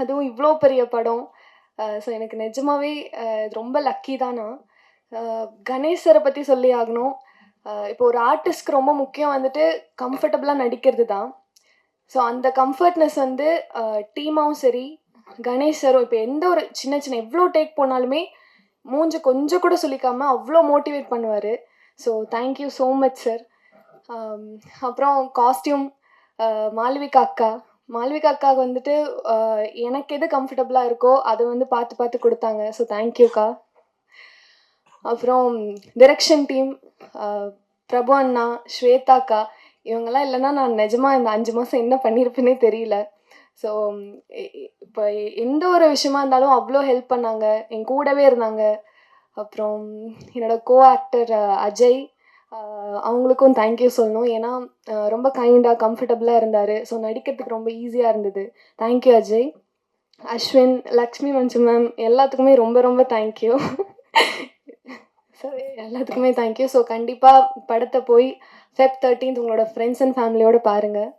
அதுவும் இவ்வளோ பெரிய படம். ஸோ எனக்கு நிஜமாவே இது ரொம்ப லக்கி தான். நான் கணேஷ் சாரை பற்றி சொல்லி ஆகணும். இப்போ ஒரு ஆர்டிஸ்ட்க்கு ரொம்ப முக்கியம் வந்துட்டு கம்ஃபர்டபுளாக நடிக்கிறது தான். ஸோ அந்த கம்ஃபர்ட்னஸ் வந்து டீமாவும் சரி, கணேஷ் சாரும் இப்போ எந்த ஒரு சின்ன சின்ன எவ்வளோ டேக் போனாலுமே மூஞ்ச கொஞ்சம் கூட சொல்லிக்காமல் அவ்வளோ மோட்டிவேட் பண்ணுவார். So thank you so much sir. அப்புறம் காஸ்டியூம் மாளவிகா அக்கா. மாளவிகா அக்காவுக்கு வந்துட்டு எனக்கு எது கம்ஃபர்டபுளாக இருக்கோ அதை வந்து பார்த்து பார்த்து கொடுத்தாங்க. ஸோ தேங்க்யூக்கா. அப்புறம் டிரெக்ஷன் டீம் பிரபு அண்ணா, ஸ்வேதாக்கா, இவங்கெல்லாம் இல்லைன்னா நான் நிஜமாக இந்த 5 மாதம் என்ன பண்ணியிருப்பேனே தெரியல. ஸோ இப்போ எந்த ஒரு விஷயமா இருந்தாலும் அவ்வளோ ஹெல்ப் பண்ணாங்க, என் கூடவே இருந்தாங்க. அப்புறம் என்னோடய கோ ஆக்டர் அஜய், அவங்களுக்கும் தேங்க்யூ சொல்லணும். ஏன்னா ரொம்ப கைண்டாக கம்ஃபர்டபுளாக இருந்தார். ஸோ நடிக்கிறதுக்கு ரொம்ப ஈஸியாக இருந்தது. தேங்க்யூ அஜய். அஸ்வின், லக்ஷ்மி மஞ்சு மேம், எல்லாத்துக்குமே ரொம்ப ரொம்ப தேங்க்யூ. ஸோ எல்லாத்துக்குமே தேங்க்யூ. ஸோ கண்டிப்பாக படத்தை போய் Feb 13th உங்களோட ஃப்ரெண்ட்ஸ் அண்ட் ஃபேமிலியோடு பாருங்கள்.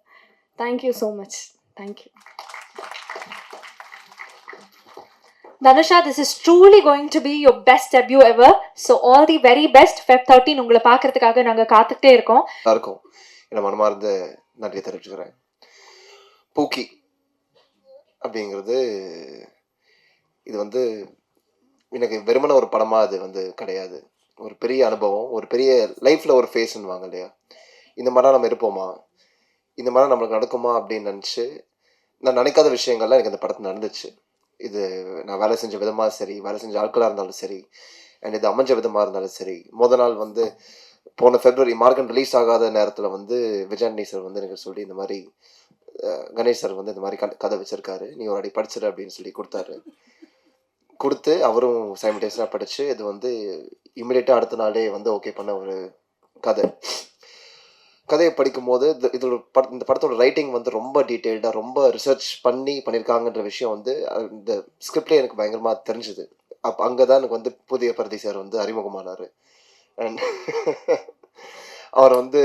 Thank you so much. Thank you. Dhanusha, this is truly going to be your best debut ever. So all the very best. Feb 13 உங்களை பார்க்கறதுக்காக நாங்கள் காத்துக்கிட்டே இருக்கோம். எல்லாருக்கும் என்ன மனமார்ந்த நன்றி தெரிவிச்சுக்கிறேன். பூக்கி அப்படிங்கிறது இது வந்து எனக்கு வெறுமன ஒரு படமாக அது வந்து கிடையாது. ஒரு பெரிய அனுபவம், ஒரு பெரிய லைஃப்பில் ஒரு ஃபேஸ்ன்னுவாங்க இல்லையா, இந்த மாதிரிலாம் நம்ம இருப்போமா, இந்த மாதிரிலாம் நம்மளுக்கு நடக்குமா அப்படின்னு நினச்சி நான் நினைக்காத விஷயங்கள்லாம் எனக்கு அந்த படத்தில் நடந்துச்சு. இது நான் வேலை செஞ்ச விதமாக சரி, வேலை செஞ்ச ஆட்களாக இருந்தாலும் சரி, அண்ட் இது அமைஞ்ச விதமாக இருந்தாலும் சரி. நாள் வந்து போன February மார்கன் ரிலீஸ் ஆகாத நேரத்தில் வந்து விஜய் ஆண்டனி சார் வந்து எனக்கு சொல்லி இந்த மாதிரி கணேஷ் சார் வந்து இந்த மாதிரி கதை வச்சுருக்காரு, நீ ஒரு அடி படிச்சிரு அப்படின்னு சொல்லி கொடுத்து அவரும் சைமல்டேனியஸாக படித்து இது வந்து இமிடியேட்டாக அடுத்த நாளே வந்து ஓகே பண்ண ஒரு கதையை படிக்கும் போது இந்த படத்தோட ரைட்டிங் வந்து ரொம்ப டீட்டெயில்டாக, ரொம்ப ரிசர்ச் பண்ணியிருக்காங்கன்ற விஷயம் வந்து இந்த ஸ்கிரிப்ட்லேயே எனக்கு பயங்கரமாக தெரிஞ்சுது. அங்கே தான் எனக்கு வந்து புதிய பரதி சார் வந்து அறிமுகமானார். அண்ட் அவர் வந்து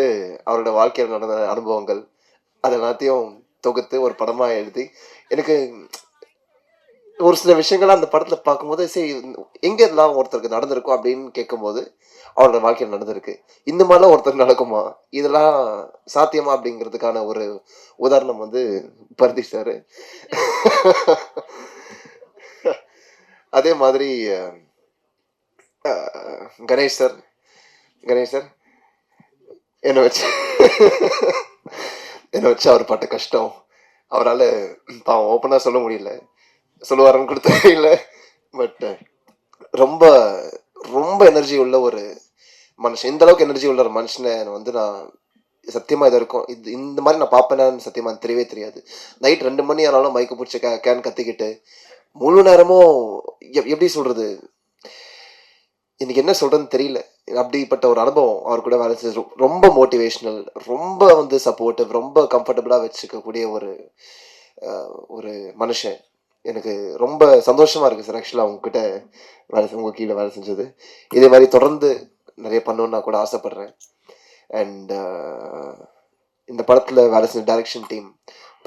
அவரோட வாழ்க்கையில் நடந்த அனுபவங்கள் அது எல்லாத்தையும் தொகுத்து ஒரு படமாக எழுதி எனக்கு ஒரு சில விஷயங்கள்லாம் அந்த படத்தில் பார்க்கும்போது சரி எங்கே இதெல்லாம் ஒருத்தருக்கு நடந்திருக்கும் அப்படின்னு கேட்கும்போது அவரோட வாழ்க்கையில் நடந்திருக்கு. இந்த மாதிரிலாம் ஒருத்தருக்கு நடக்குமா, இதெல்லாம் சாத்தியமா அப்படிங்கிறதுக்கான ஒரு உதாரணம் வந்து பரதி சார். அதே மாதிரி கணேஷ் சார் என்னை வச்சு அவர் பட்ட கஷ்டம் அவரால் பாவம் ஓப்பனாக சொல்ல முடியல, சொல்லுவாருன்னு கூட தெரியல. பட் ரொம்ப ரொம்ப எனர்ஜி உள்ள ஒரு மனுஷன், இந்த அளவுக்கு எனர்ஜி உள்ள ஒரு மனுஷனை வந்து நான் சத்தியமாக இது இருக்கும் இந்த மாதிரி நான் பார்ப்பேனான்னு சத்தியமாக தெரியவே தெரியாது. நைட் 2 மணி ஆனாலும் மைக்கு பிடிச்சி கேன் கத்திக்கிட்டு முழு நேரமும் எப்படி சொல்கிறது, எனக்கு என்ன சொல்கிறதுன்னு தெரியல. அப்படிப்பட்ட ஒரு அனுபவம் அவர் கூட வேலை செஞ்சு ரொம்ப மோட்டிவேஷ்னல், ரொம்ப வந்து சப்போர்ட்டிவ், ரொம்ப கம்ஃபர்டபுளாக வச்சுக்கக்கூடிய ஒரு மனுஷன். எனக்கு ரொம்ப சந்தோஷமாக இருக்குது சார் ஆக்சுவலாக உங்ககிட்ட உங்கள் கீழே வேலை செஞ்சது. இதே மாதிரி தொடர்ந்து நிறைய பண்ணணுன்னு நான் கூட ஆசைப்பட்றேன். அண்ட் இந்த படத்தில் வேலை செஞ்ச டைரக்ஷன் டீம்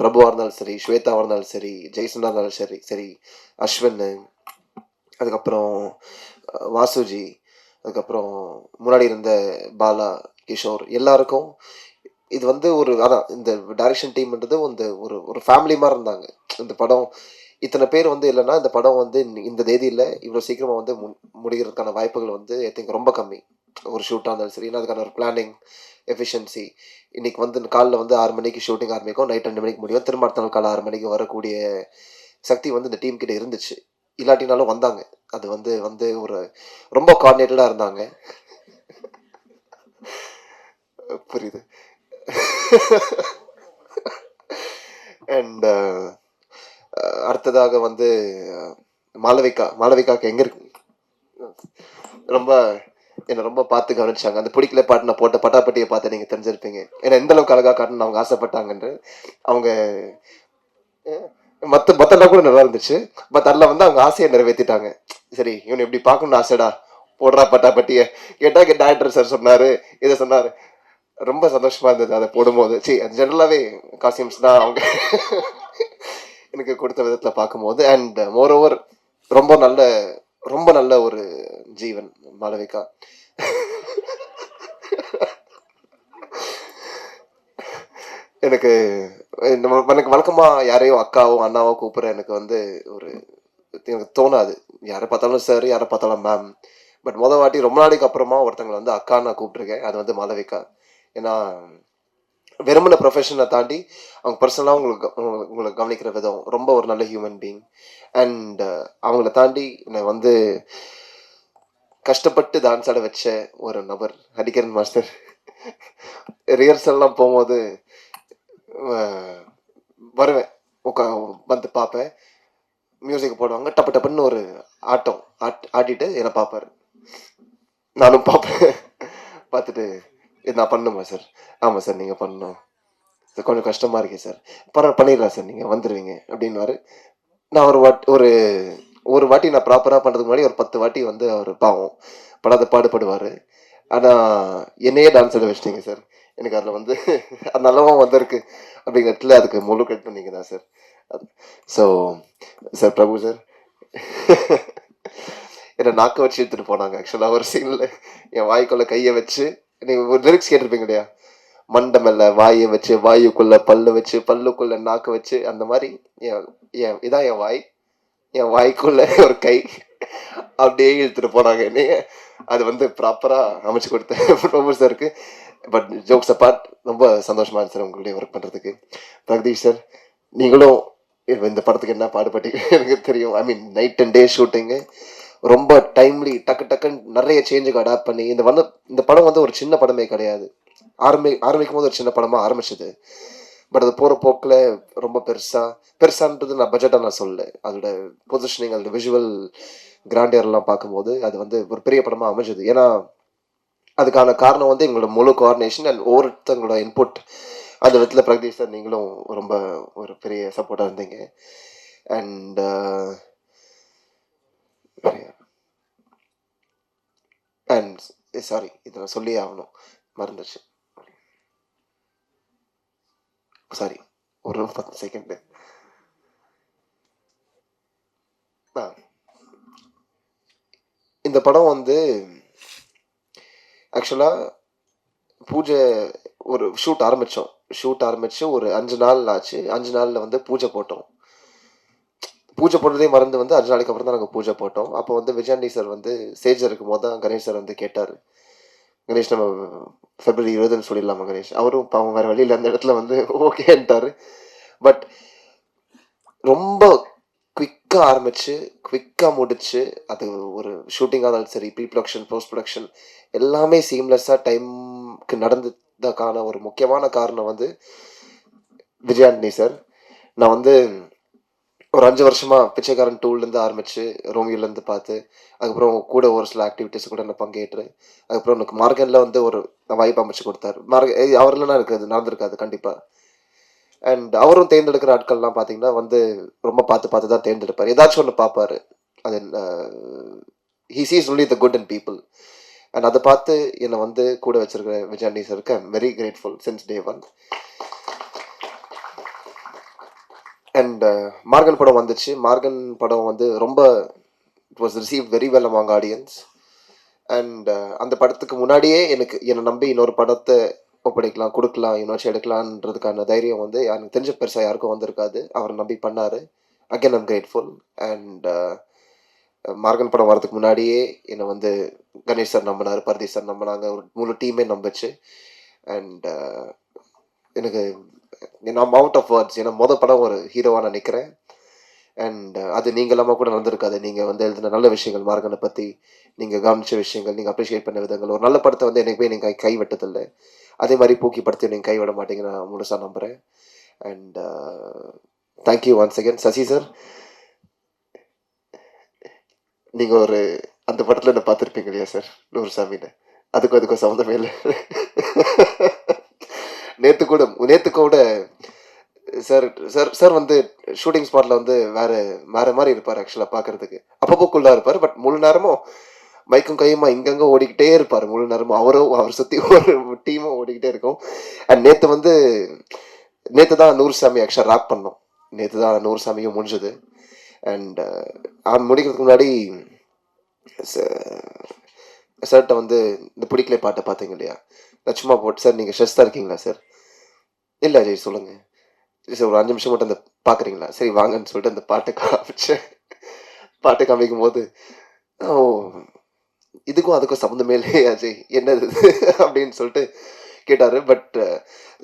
பிரபுவாக இருந்தாலும் சரி, ஸ்வேதாவாக இருந்தாலும் சரி, ஜெய்சனாக இருந்தாலும் சரி, அஸ்வின், அதுக்கப்புறம் வாசுஜி, அதுக்கப்புறம் முன்னாடி இருந்த பாலா, கிஷோர், எல்லாருக்கும் இது வந்து அதான் இந்த டைரக்ஷன் டீம்ன்றது ஒரு ஃபேமிலி மாதிரி இருந்தாங்க. இந்த படம் இத்தனை பேர் வந்து இல்லைன்னா இந்த படம் வந்து இந்த தேதியில் இவ்வளோ சீக்கிரமாக வந்து முடிகிறதுக்கான வாய்ப்புகள் வந்து ஐ திங்க் ரொம்ப கம்மி. ஒரு ஷூட்டாக இருந்தாலும் சரி, அதுக்கான ஒரு பிளானிங், எஃபிஷியன்சி. இன்றைக்கி வந்து காலைல வந்து 6 மணிக்கு ஷூட்டிங் ஆரம்பிக்கும், நைட் 2 மணிக்கு முடியும், திரும்ப அடுத்த நாள் காலை 6 மணிக்கு வரக்கூடிய சக்தி வந்து இந்த டீம் கிட்ட இருந்துச்சு. இல்லாட்டினாலும் வந்தாங்க. அது வந்து ஒரு ரொம்ப கோஆர்டினேட்டடாக இருந்தாங்க. புரியுது. அண்ட் அடுத்ததாக வந்து மாளவிகாக்கு எங்கே இருக்கு என்னை ரொம்ப பார்த்து கவனிச்சாங்க. அந்த பிடிக்கல பாட்டு நான் போட்ட பட்டாப்பட்டியை பார்த்து நீங்கள் தெரிஞ்சிருப்பீங்க ஏன்னா எந்த அளவுக்கு அழகாக காட்டணும்னு அவங்க ஆசைப்பட்டாங்கன்று. அவங்க மற்றெல்லாம் கூட நல்லா இருந்துச்சு, பட் அதில் வந்து அவங்க ஆசையை நிறைவேற்றிட்டாங்க. சரி இவனை எப்படி பார்க்கணும்னு ஆசைடா, போடுறா பட்டாப்பட்டியை கேட்டால் டேரக்டர் சார் சொன்னார், இதை சொன்னார். ரொம்ப சந்தோஷமாக இருந்தது அதை போடும்போது. அது ஜென்ரலாகவே காஸ்டியூம்ஸ் தான் அவங்க எனக்கு கொடுத்த விதத்தில் பார்க்கும்போது. அண்ட் மோரோவர் ரொம்ப நல்ல ஒரு ஜீவன் மாளவிகா. எனக்கு வழக்கமாக யாரையும் அக்காவோ அண்ணாவோ கூப்பிட்ற எனக்கு வந்து எனக்கு தோணாது. யாரை பார்த்தாலும் சார், யாரை பார்த்தாலும் மேம். பட் வாட்டி ரொம்ப நாளைக்கு அப்புறமா ஒருத்தங்களை வந்து அக்கா நான் கூப்பிட்ருக்கேன். அது வந்து மாளவிகா. ஏன்னா வெறுமன ப்ரொஃபஷனை தாண்டி அவங்க பர்சனலாக உங்களை கவனிக்கிற விதம் ரொம்ப ஒரு நல்ல ஹியூமன் பீயிங். அண்ட் அவங்கள தாண்டி என்னை வந்து கஷ்டப்பட்டு டான்ஸ் ஆட வச்ச ஒரு நபர் ஹரிகரன் மாஸ்டர். ரிஹர்சல்லாம் போகும்போது வருவேன், வந்து பார்ப்பேன், மியூசிக் போடுவாங்க, டப்புன்னு ஒரு ஆட்டிட்டு என்னை பார்ப்பார், நானும் பார்ப்பேன். பார்த்துட்டு இது நான் பண்ணணுமா சார்? ஆமாம் சார் நீங்கள் பண்ணணும், கொஞ்சம் கஷ்டமாக இருக்கே சார், பண்ணிடலாம் சார், நீங்கள் வந்துடுவீங்க அப்படின்வாரு. நான் ஒரு வாட்டி நான் ப்ராப்பராக பண்ணுறதுக்கு முன்னாடி ஒரு 10 வாட்டி வந்து அவர் பாவம் பாடுபடுவார். ஆனால் என்னையே டான்ஸ் ஆட வச்சிட்டிங்க சார். எனக்கு அதில் வந்து அது நல்லாவும் வந்திருக்கு அப்படிங்கிறதுல அதுக்கு முழு கிரெடிட் நீங்கள் தான் சார். ஸோ சார் பிரபு சார் என்னை நாக்க வச்சு எடுத்துகிட்டு போனாங்க. ஆக்சுவலாக ஒரு சீனில் என் வாய்க்குள்ளே கையை வச்சு, நீங்கள் ஒரு லிரிக்ஸ் கேட்டிருப்பீங்க இல்லையா, மண்டை மேலே வாயை வச்சு, வாயுக்குள்ளே பல்லு வச்சு, பல்லுக்குள்ளே நாக்கு வச்சு, அந்த மாதிரி இதான் என் வாய், என் வாய்க்குள்ளே ஒரு கை அப்படியே இழுத்துட்டு போனாங்க என்னைய. அது வந்து ப்ராப்பராக அமைச்சு கொடுத்தேன் பிரபு சாருக்கு. பட் ஜோக்ஸ் அப்பார்ட் ரொம்ப சந்தோஷமாக இருந்துச்சு சார் உங்களுடைய ஒர்க் பண்ணுறதுக்கு. பிரகதீஷ் சார், நீங்களும் இந்த படத்துக்கு என்ன பாடுபட்டீங்க எனக்கு தெரியும். ஐ மீன் நைட் அண்ட் டே ஷூட்டிங்கு, ரொம்ப டைம்லி டக்குன்னு நிறைய சேஞ்சுக்கு அடாப்ட் பண்ணி இந்த படம் வந்து ஒரு சின்ன படமே கிடையாது. ஆரம்பிக்கும் போது ஒரு சின்ன படமாக ஆரம்பிச்சது. பட் அது போகிற போக்கில் ரொம்ப பெருசான்றது நான் பட்ஜெட்டாக நான் சொல்லலை. அதோட பொசிஷனிங், அதோட விஷுவல் கிராண்டியர்லாம் பார்க்கும்போது அது வந்து ஒரு பெரிய படமாக அமைஞ்சது. ஏன்னா அதுக்கான காரணம் வந்து எங்களோட முழு கோஆர்டினேஷன் அண்ட் ஒவ்வொருத்தங்களோட இன்புட். அந்த விதத்தில் பிரகதீஷ் சார் நீங்களும் ரொம்ப ஒரு பெரிய சப்போர்ட்டாக இருந்தீங்க. அண்ட் சாரி, இதை நான் சொல்லியே ஆகணும், மறந்துச்சு. சாரி ஒரு 10 செகண்ட். இந்த படம் வந்து ஆக்சுவலாக பூஜை ஒரு ஷூட் ஆரம்பிச்சு ஒரு 5 நாள் ஆச்சு. 5 நாளில் வந்து பூஜை போட்டோம். பூஜை போட்டதே மறந்து வந்து 5 நாளைக்கு அப்புறம் தான் நாங்கள் பூஜை போட்டோம். அப்போ வந்து விஜயாண்டி சார் வந்து ஸ்டேஜில் இருக்கும் போது தான் கணேஷ் சார் வந்து கேட்டார், கணேஷ் நம்ம February 20 சொல்லிடலாமா கணேஷ்? அவரும் பாவம் வேறு வழியில் அந்த இடத்துல வந்து ஓகேன்ட்டார். பட் ரொம்ப குவிக்காக ஆரம்பித்து குவிக்காக முடிச்சு, அது ஒரு ஷூட்டிங்காக இருந்தாலும் சரி, ப்ரீ ப்ரொடக்ஷன் போஸ்ட் ப்ரொடக்ஷன் எல்லாமே சீம்லெஸ்ஸாக டைமுக்கு நடந்ததுக்கான ஒரு முக்கியமான காரணம் வந்து விஜயாண்டி சார். நான் வந்து ஒரு 5 வருஷமாக பிச்சைக்காரன் 2லேருந்து ஆரம்பித்து ரோமியோலேருந்து பார்த்து, அதுக்கப்புறம் கூட ஒரு சில ஆக்டிவிட்டீஸ் கூட நான் பங்கேற்று, அதுக்கப்புறம் எனக்கு மார்கனில் வந்து ஒரு வாய்ப்பு அமைச்சு கொடுத்தாரு. அவர்லாம் இருக்காது நடந்திருக்காது கண்டிப்பாக. அண்ட் அவரும் தேர்ந்தெடுக்கிற ஆட்கள்லாம் பார்த்தீங்கன்னா வந்து ரொம்ப பார்த்து தான் தேர்ந்தெடுப்பார். ஏதாச்சும் ஒன்று பார்ப்பார். அது he cheese only the good in people. And அதை பார்த்து என்னை வந்து கூட வச்சிருக்கிற விஜயாண்டி சாருக்கு I'm very grateful since day 1. And Morgan படம் வந்துச்சு. மார்கன் படம் வந்து ரொம்ப it was receive very well among audience. And அந்த படத்துக்கு முன்னாடியே என்னை நம்பி இன்னொரு படத்தை ஒப்படைக்கலாம், கொடுக்கலாம், இன்னொச்சு எடுக்கலான்றதுக்கான தைரியம் வந்து எனக்கு தெரிஞ்ச பெருசாக யாருக்கும் வந்திருக்காது. அவர் நம்பி பண்ணார். Again I'm grateful. And Morgan படம் வரதுக்கு முன்னாடியே என்னை வந்து கணேஷ் சார் நம்பினார், பரதீஷ் சார் நம்பினாங்க, ஒரு முழு டீமே நம்பிச்சு. அண்ட் எனக்கு நான் அவுட் ஆஃப் வேர்ட்ஸ். ஏன்னா படம் ஒரு ஹீரோவாக நான் நிற்கிறேன். அண்ட் அது நீங்கள் இல்லாமல் கூட நடந்திருக்காது. நீங்கள் வந்து எழுதின நல்ல விஷயங்கள், மார்கனை பற்றி நீங்கள் கவனித்த விஷயங்கள், நீங்கள் அப்ரிஷியேட் பண்ண விதங்கள், ஒரு நல்ல படத்தை வந்து எனக்கு போய் நீங்கள் கைவிட்டதில்லை. அதே மாதிரி பூக்கி படத்தை நீங்கள் கைவிட மாட்டீங்க நான் முழுசாக நம்புகிறேன். And thank you once again. Sasi sir, நீங்கள் ஒரு அந்த படத்தில் என்ன பார்த்துருப்பீங்க இல்லையா சார், நூறுசாமின்னு? அதுக்கும் சம்மந்தமே இல்லை. நேற்று கூட சார் சார் சார் வந்து ஷூட்டிங் ஸ்பாட்டில் வந்து வேறு மாதிரி இருப்பார். ஆக்சுவலாக பார்க்குறதுக்கு அப்பப்போ குள்ளாக இருப்பார். பட் முழு நேரமும் மைக்கும் கையுமா இங்கங்கே ஓடிக்கிட்டே இருப்பார். முழு நேரமும் அவர் சுற்றி ஒரு டீமும் ஓடிக்கிட்டே இருக்கும். அண்ட் நேற்று தான் நூறுசாமி ஆக்சுவலாக ரேப் பண்ணோம். நேற்று தான் நூறுசாமியும் முடிஞ்சது. அண்ட் அவன் முடிக்கிறதுக்கு முன்னாடி சார்கிட்ட வந்து இந்த பிடிக்கலை பாட்டை பார்த்தீங்க இல்லையா, லட்சுமா போட்டு, சார் நீங்கள் ஸ்ட்ரெஸ்ஸாக இருக்கீங்களா சார்? இல்லை அஜய் சொல்லுங்கள் சார், ஒரு 5 நிமிஷம் மட்டும் அந்த பார்க்குறீங்களா? சரி வாங்கன்னு சொல்லிட்டு அந்த பாட்டை காமிக்கும் போது, ஓ இதுக்கும் அதுக்கும் சம்மந்தமே இல்லையே அஜய், என்னது அப்படின்னு சொல்லிட்டு கேட்டார். பட்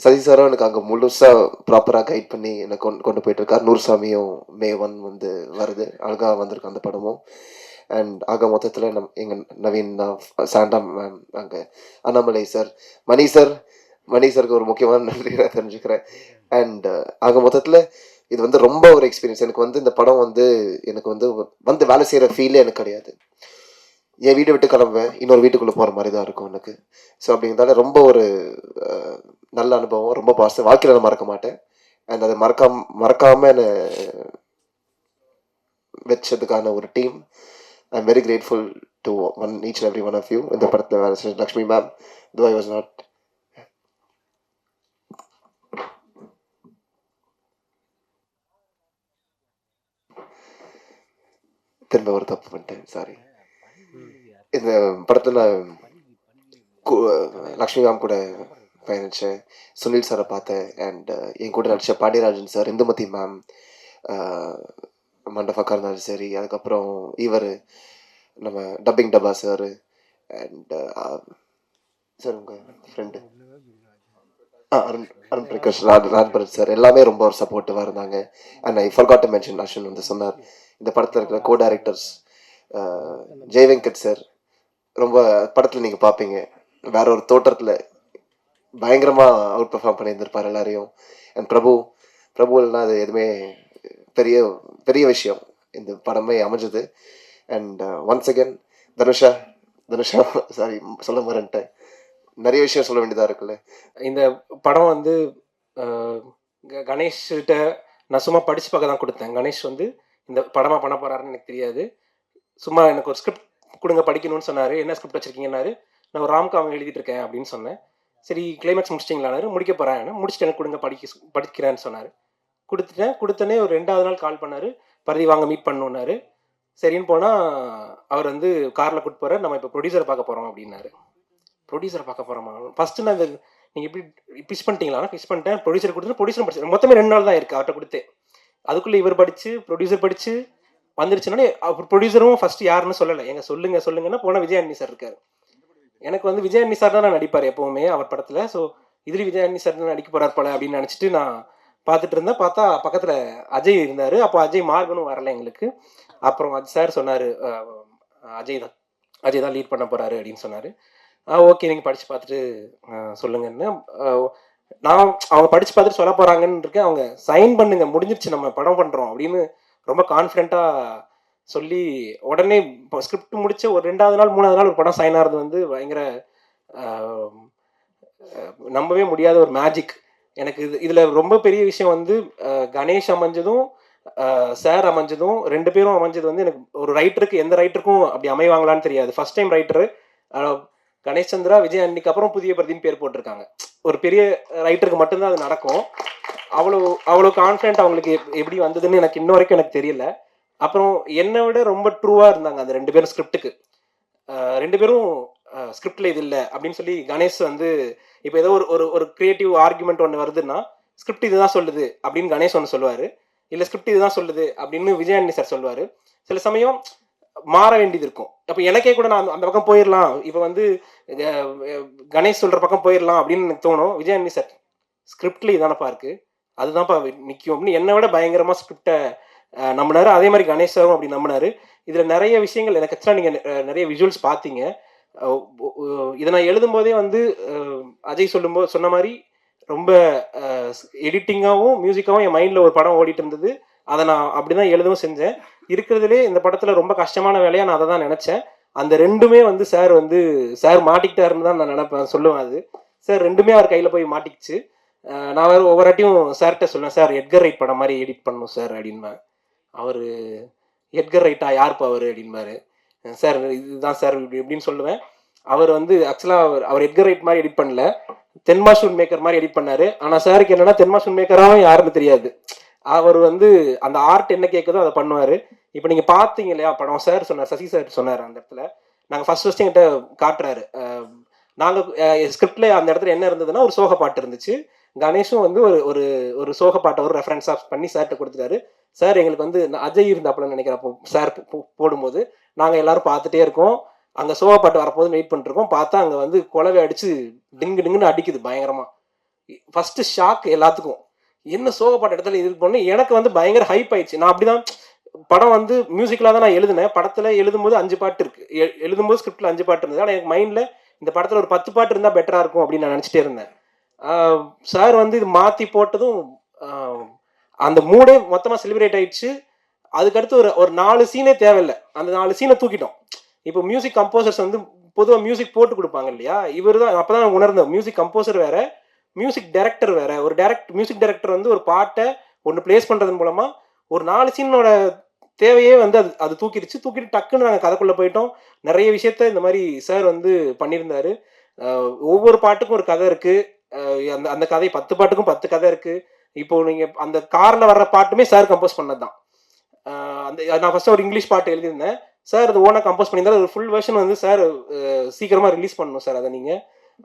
சசி சாரும் எனக்கு அங்கே முழுசாக ப்ராப்பராக கைட் பண்ணி என்னை கொண்டு போயிட்டுருக்கார். நூறுசாமியும் May 1 வந்து வருது, அழகாக வந்திருக்கு அந்த படமும். அண்ட் ஆக மொத்தத்தில் எங்கள் நவீன், சாண்டா மேம், அங்கே அண்ணாமலை சார், மணி சாருக்கு ஒரு முக்கியமான நன்றி நான் தெரிஞ்சுக்கிறேன். அண்ட் ஆக மொத்தத்தில் இது வந்து ரொம்ப ஒரு எக்ஸ்பீரியன்ஸ். எனக்கு வந்து இந்த படம் வந்து எனக்கு வந்து வேலை செய்கிற ஃபீலே எனக்கு கிடையாது. என் வீட்டை விட்டு கிளம்புவேன், இன்னொரு வீட்டுக்குள்ளே போகிற மாதிரி தான் இருக்கும் எனக்கு. ஸோ அப்படிங்கிறதால ரொம்ப ஒரு நல்ல அனுபவம், ரொம்ப வாழ்க்கையில் நான் மறக்க மாட்டேன். அண்ட் அதை மறக்காமல் என்னை வச்சதுக்கான ஒரு team, I am very grateful to each and every one of you. இந்த படத்தில் வேலை செஞ்ச Lakshmi ma'am, though I was not திரும்ப ஒரு தப்பு பண்ணிட்டேன், சாரி. இந்த படத்தில் லக்ஷ்மி மேம் கூட பயணித்தேன், சுனில் சாரை பார்த்தேன். அண்ட் என் கூட நடித்த பாண்டியராஜன் சார், இந்துமதி மேம், மண்டபக்கா இருந்தாலும் சரி, அதுக்கப்புறம் இவர் நம்ம டப்பிங் டப்பா சார், அண்ட் சார் உங்கள் ஃப்ரெண்டு அருண் பிரகாஷ், ராஜ்பரத் சார், எல்லாமே ரொம்ப ஒரு சப்போர்ட்டிவாக இருந்தாங்க. And I forgot to mention Ashwin வந்து சொன்னார். இந்த படத்தில் இருக்கிற கோ டைரக்டர்ஸ் ஜெய் வெங்கட் சார், ரொம்ப படத்தில் நீங்கள் பார்ப்பீங்க வேற ஒரு தோற்றத்தில் பயங்கரமாக அவுட் பெர்ஃபார்ம் பண்ணியிருந்திருப்பார் எல்லாரையும். அண்ட் பிரபுலாம் அது எதுவுமே பெரிய விஷயம் இந்த படமே அமைஞ்சது. And once again Dhanusha sorry சொல்ல மாறேன்ட்டேன், நிறைய விஷயம் சொல்ல வேண்டியதாக இருக்குல்ல. இந்த படம் வந்து கணேஷ்கிட்ட நான் சும்மா படித்து பார்க்க தான் கொடுத்தேன். கணேஷ் வந்து இந்த படமாக பண்ண போகிறாருன்னு எனக்கு தெரியாது. சும்மா எனக்கு ஒரு ஸ்கிரிப்ட் கொடுங்க படிக்கணும்னு சொன்னார். என்ன ஸ்கிரிப்ட் வச்சுருக்கீங்கன்னாரு. நான் ஒரு ராம்காம் எழுதிட்டு இருக்கேன் அப்படின்னு சொன்னேன். சரி கிளைமேக்ஸ் முடிச்சிட்டிங்களானாரு, முடிக்க போகிறேன், முடிச்சுட்டு எனக்கு கொடுங்க படிக்கிறேன்னு சொன்னார். கொடுத்தனே ஒரு 2வது நாள் கால் பண்ணார், பரதி வாங்க மீட் பண்ணணுன்னாரு. சரின்னு போனால் அவர் வந்து காரில் கூப்பிட்டு போகிறார், நம்ம இப்போ ப்ரொடியூசரை பார்க்க போகிறோம் அப்படின்னாரு. ப்ரொடியூசரை பார்க்க போகிறோமா? ஃபஸ்ட்டு நான் இந்த நீங்கள் எப்படி பிச் பண்ணிட்டீங்களா? பிச் பண்ணிட்டேன், ப்ரொடியூசர் கொடுத்து ப்ரொடியூசர் படிச்சு மொத்தமே 2 நாள் தான் இருக்குது அவர்கிட்ட கொடுத்து. அதுக்குள்ளே இவர் படித்து ப்ரொடியூசர் படித்து வந்துருச்சுன்னா அவர் ப்ரொடியூசரும் ஃபஸ்ட்டு யாருன்னு சொல்லலை. சொல்லுங்கன்னா போனால் விஜயாண்டி சார் இருக்கார். எனக்கு வந்து விஜயாண்டி சார் தான் நான் நடிப்பார் எப்போவுமே அவர் படத்தில். ஸோ இதுலேயும் விஜயாண்டி சார் தான் நடிக்க போகிறார் போல அப்படின்னு நினச்சிட்டு நான் பார்த்துட்டு இருந்தேன். பார்த்தா பக்கத்தில் அஜய் இருந்தார். அப்போ அஜய் மார்கனும் வரலை எங்களுக்கு. அப்புறம் சார் சொன்னார், அஜய் தான் லீட் பண்ண போகிறாரு அப்படின்னு சொன்னார். ஓகே நீங்கள் படித்து பார்த்துட்டு சொல்லுங்கன்னு நான் அவங்க படித்து பார்த்துட்டு சொல்ல போகிறாங்கன்னு இருக்கேன். அவங்க சைன் பண்ணுங்க, முடிஞ்சிருச்சு, நம்ம படம் பண்ணுறோம் அப்படின்னு ரொம்ப கான்ஃபிடென்ட்டாக சொல்லி உடனே இப்போ ஸ்கிரிப்ட் முடிச்ச ஒரு 2வது நாள் 3வது நாள் ஒரு படம் சைன் ஆகிறது வந்து பயங்கர நம்பவே முடியாத ஒரு மேஜிக். எனக்கு இதில் ரொம்ப பெரிய விஷயம் வந்து கணேஷ் அமைஞ்சதும் சார் அமைஞ்சதும் 2 பேரும் அமைஞ்சது வந்து எனக்கு ஒரு ரைட்டருக்கு எந்த ரைட்டருக்கும் அப்படி அமைவாங்களான்னு தெரியாது. First time writer Ganesh Chandra, Vijay அன்னிக்கு அப்புறம் புதிய பிரதின்னு பேர் போட்டிருக்காங்க. ஒரு பெரிய ரைட்டருக்கு மட்டும்தான் அது நடக்கும். அவ்வளோ கான்ஃபிடென்ட் அவங்களுக்கு எப்படி வந்ததுன்னு எனக்கு இன்ன வரைக்கும் எனக்கு தெரியல. அப்புறம் என்னை விட ரொம்ப ட்ரூவாக இருந்தாங்க அந்த 2 பேரும் ஸ்கிரிப்டுக்கு. 2 பேரும் ஸ்கிரிப்டில் இது இல்லை அப்படின்னு சொல்லி கணேஷ் வந்து இப்போ ஏதோ ஒரு கிரியேட்டிவ் ஆர்குமெண்ட் ஒன்று வருதுன்னா ஸ்கிரிப்ட் இதுதான் சொல்லுது அப்படின்னு கணேஷ் ஒன்று சொல்லுவார், இல்லை ஸ்கிரிப்ட் இதுதான் சொல்லுது அப்படின்னு விஜயாண்டி சார் சொல்லுவார். சில சமயம் மாற வேண்டியது இருக்கும். அப்போ எனக்கே கூட நான் அந்த பக்கம் போயிடலாம், இப்போ வந்து கணேஷ் சொல்கிற பக்கம் போயிடலாம் அப்படின்னு எனக்கு தோணும். விஜயாண்டி சார் ஸ்கிரிப்டில் இதானப்பா இருக்குது, அதுதான்ப்பா நிற்கும் அப்படின்னு என்னை விட பயங்கரமாக ஸ்கிரிப்டை நம்பினார். அதே மாதிரி கணேஷ் சாரும் அப்படி நம்பினார். இதில் நிறைய விஷயங்கள் எனக்கு ஆக்சுவலாக நீங்கள் நிறைய விஷுவல்ஸ் பார்த்தீங்க. இதை நான் எழுதும்போதே வந்து அஜய் சொன்ன மாதிரி ரொம்ப எடிட்டிங்காகவும் மியூசிக்காகவும் என் மைண்டில் ஒரு படம் ஓடிட்டு இருந்தது. அதை நான் அப்படி தான் எழுதவும் செஞ்சேன். இருக்கிறதுலே இந்த படத்தில் ரொம்ப கஷ்டமான வேலையாக நான் அதை தான் நினச்சேன். அந்த 2மே வந்து சார் மாட்டிக்கிட்டாருன்னு தான் நான் நினைப்பேன், சொல்லுவேன். அது சார் 2மே அவர் கையில் போய் மாட்டிக்கிச்சு. நான் வேறு ஒவ்வொரு வாட்டியும் சார்கிட்ட சொல்லுவேன், சார் எட்கர் ரைட் படம் மாதிரி எடிட் பண்ணணும் சார் அப்படின்பேன். அவர் எட்கர் ரைட்டா யாருப்பா அவர் அப்படின்பாரு. சார் இதுதான் சார் இப்படின்னு சொல்லுவேன். அவர் வந்து ஆக்சுவலாக அவர் எட்கர் ரைட் மாதிரி எடிட் பண்ணல, தென்மாசூன் மேக்கர் மாதிரி எடிட் பண்ணார். ஆனால் சாருக்கு என்னென்னா தென்மாசூன் மேக்கராகவும் யாருன்னு தெரியாது. அவர் வந்து அந்த ஆர்ட் என்ன கேட்குதோ அதை பண்ணுவார். இப்போ நீங்கள் பார்த்தீங்க இல்லையா படம், சார் சொன்னார், சசி சார் சொன்னார் அந்த இடத்துல. நாங்கள் ஃபர்ஸ்ட் என்கிட்ட காட்டுறாரு. நாங்கள் ஸ்கிரிப்டில் அந்த இடத்துல என்ன இருந்ததுன்னா ஒரு சோக பாட்டு இருந்துச்சு. கணேஷும் வந்து ஒரு சோக பாட்டை ஒரு ரெஃபரன்ஸாக பண்ணி சார்கிட்ட கொடுத்துட்டாரு. சார் எங்களுக்கு வந்து அஜய் இருந்தாப்புலன்னு நினைக்கிறப்போ சார் போடும்போது நாங்கள் எல்லாரும் பார்த்துட்டே இருக்கோம். அங்கே சோக பாட்டு வரப்போது வெயிட் பண்ணிருக்கோம். பார்த்தா அங்கே வந்து குலவை அடித்து டிங்குன்னு அடிக்குது பயங்கரமாக. ஃபஸ்ட்டு ஷாக் எல்லாத்துக்கும், என்ன சோக பாட்டு இடத்துல இது பண்ணு. எனக்கு வந்து பயங்கர ஹைப் ஆயிடுச்சு. நான் அப்படிதான் படம் வந்து மியூசிக்கலாக தான் நான் எழுதினேன். படத்தில் எழுதும்போது 5 பாட்டு இருக்குது, எழுதும்போது ஸ்கிரிப்டில் 5 பாட்டு இருந்தது. ஆனால் எனக்கு மைண்டில் இந்த படத்தில் ஒரு 10 பாட்டு இருந்தால் பெட்டராக இருக்கும் அப்படின்னு நான் நினச்சிட்டே இருந்தேன். சார் வந்து இது மாற்றி போட்டதும் அந்த மூடே மொத்தமாக செலிப்ரேட் ஆயிடுச்சு. அதுக்கடுத்து ஒரு 4 சீனே தேவையில்லை, அந்த 4 சீனை தூக்கிட்டோம். இப்போ மியூசிக் கம்போசர்ஸ் வந்து பொதுவாக மியூசிக் போட்டு கொடுப்பாங்க இல்லையா, இவர் தான் அப்போ தான் உணர்ந்தேன். மியூசிக் கம்போசர் வேற, மியூசிக் டைரக்டர் வேற. ஒரு மியூசிக் டைரக்டர் வந்து ஒரு பாட்டை ஒன்று பிளேஸ் பண்ணுறது மூலமாக ஒரு 4 சீனோட தேவையே வந்து அது தூக்கிட்டு டக்குன்னு நாங்கள் கதைக்குள்ளே போயிட்டோம். நிறைய விஷயத்த இந்த மாதிரி சார் வந்து பண்ணியிருந்தாரு. ஒவ்வொரு பாட்டுக்கும் ஒரு கதை இருக்குது. அந்த கதை 10 பாட்டுக்கும் 10 கதை இருக்குது. இப்போ நீங்கள் அந்த காரில் வர்ற பாட்டுமே சார் கம்போஸ் பண்ணது தான். நான் ஃபஸ்ட்டு ஒரு இங்கிலீஷ் பாட்டு எழுதியிருந்தேன், சார் அது ஓனாக கம்போஸ் பண்ணியிருந்தாரு. ஒரு ஃபுல் வெர்ஷன் வந்து சார் சீக்கிரமாக ரிலீஸ் பண்ணணும் சார்.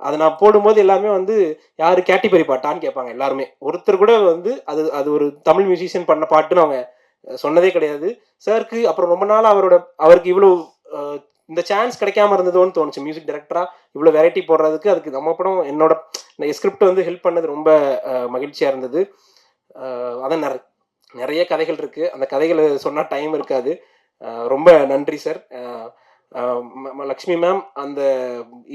அதை நான் போடும்போது எல்லாருமே வந்து யார் கேட்டிபரி பாட்டான்னு கேட்பாங்க எல்லாருமே. ஒருத்தர் கூட வந்து அது ஒரு தமிழ் மியூசிஷியன் பண்ண பாட்டுன்னு அவங்க சொன்னதே கிடையாது. சாருக்கு அப்புறம் ரொம்ப நாள் அவருக்கு இவ்வளோ இந்த சான்ஸ் கிடைக்காம இருந்ததோன்னு தோணுச்சு. மியூசிக் டைரக்டராக இவ்வளோ வெரைட்டி போடுறதுக்கு அதுக்கு நம்ம படம் என்னோட ஸ்கிரிப்ட் வந்து ஹெல்ப் பண்ணது ரொம்ப மகிழ்ச்சியாக இருந்தது. அதான் நிறைய கதைகள் இருக்குது, அந்த கதைகளை சொன்னால் டைம் இருக்காது. ரொம்ப நன்றி சார். லக்ஷ்மி மேம்,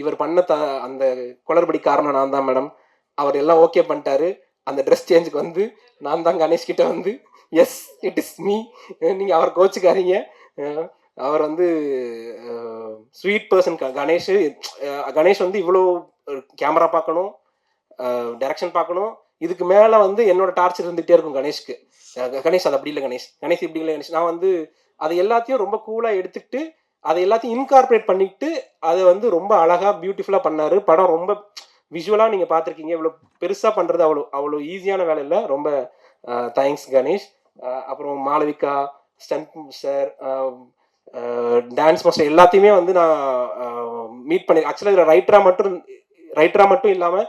இவர் பண்ண அந்த குளறுபடி காரணம் நான் தான் மேடம். அவர் எல்லாம் ஓகே பண்ணிட்டாரு. அந்த ட்ரெஸ் சேஞ்சுக்கு வந்து நான் தான் கணேஷ்கிட்ட வந்து எஸ் இட் இஸ் மீ, நீங்கள் அவர் கோச்சுக்காதீங்க. அவர் வந்து ஸ்வீட் பர்சன் கணேஷ் வந்து இவ்வளோ கேமரா பார்க்கணும், டைரக்ஷன் பார்க்கணும், இதுக்கு மேலே வந்து என்னோட டார்ச்சர் இருந்துகிட்டே இருக்கும் கணேஷ்க்கு. கணேஷ் அது அப்படி இல்லை, கணேஷ் இப்படி இல்லை கணேஷ். நான் வந்து அதை எல்லாத்தையும் ரொம்ப கூலாக எடுத்துக்கிட்டு அதை எல்லாத்தையும் இன்கார்பரேட் பண்ணிக்கிட்டு அதை வந்து ரொம்ப அழகாக பியூட்டிஃபுல்லாக பண்ணார். படம் ரொம்ப விஷுவலாக நீங்கள் பார்த்துருக்கீங்க. இவ்வளோ பெருசாக பண்ணுறது அவ்வளோ ஈஸியான வேலை இல்லை. ரொம்ப தேங்க்ஸ் கணேஷ். அப்புறம் Malavika, stunt sir, dance master எல்லாத்தையுமே வந்து நான் மீட் பண்ணி, ஆக்சுவலாக இதில் ரைட்டராக மட்டும் இல்லாமல்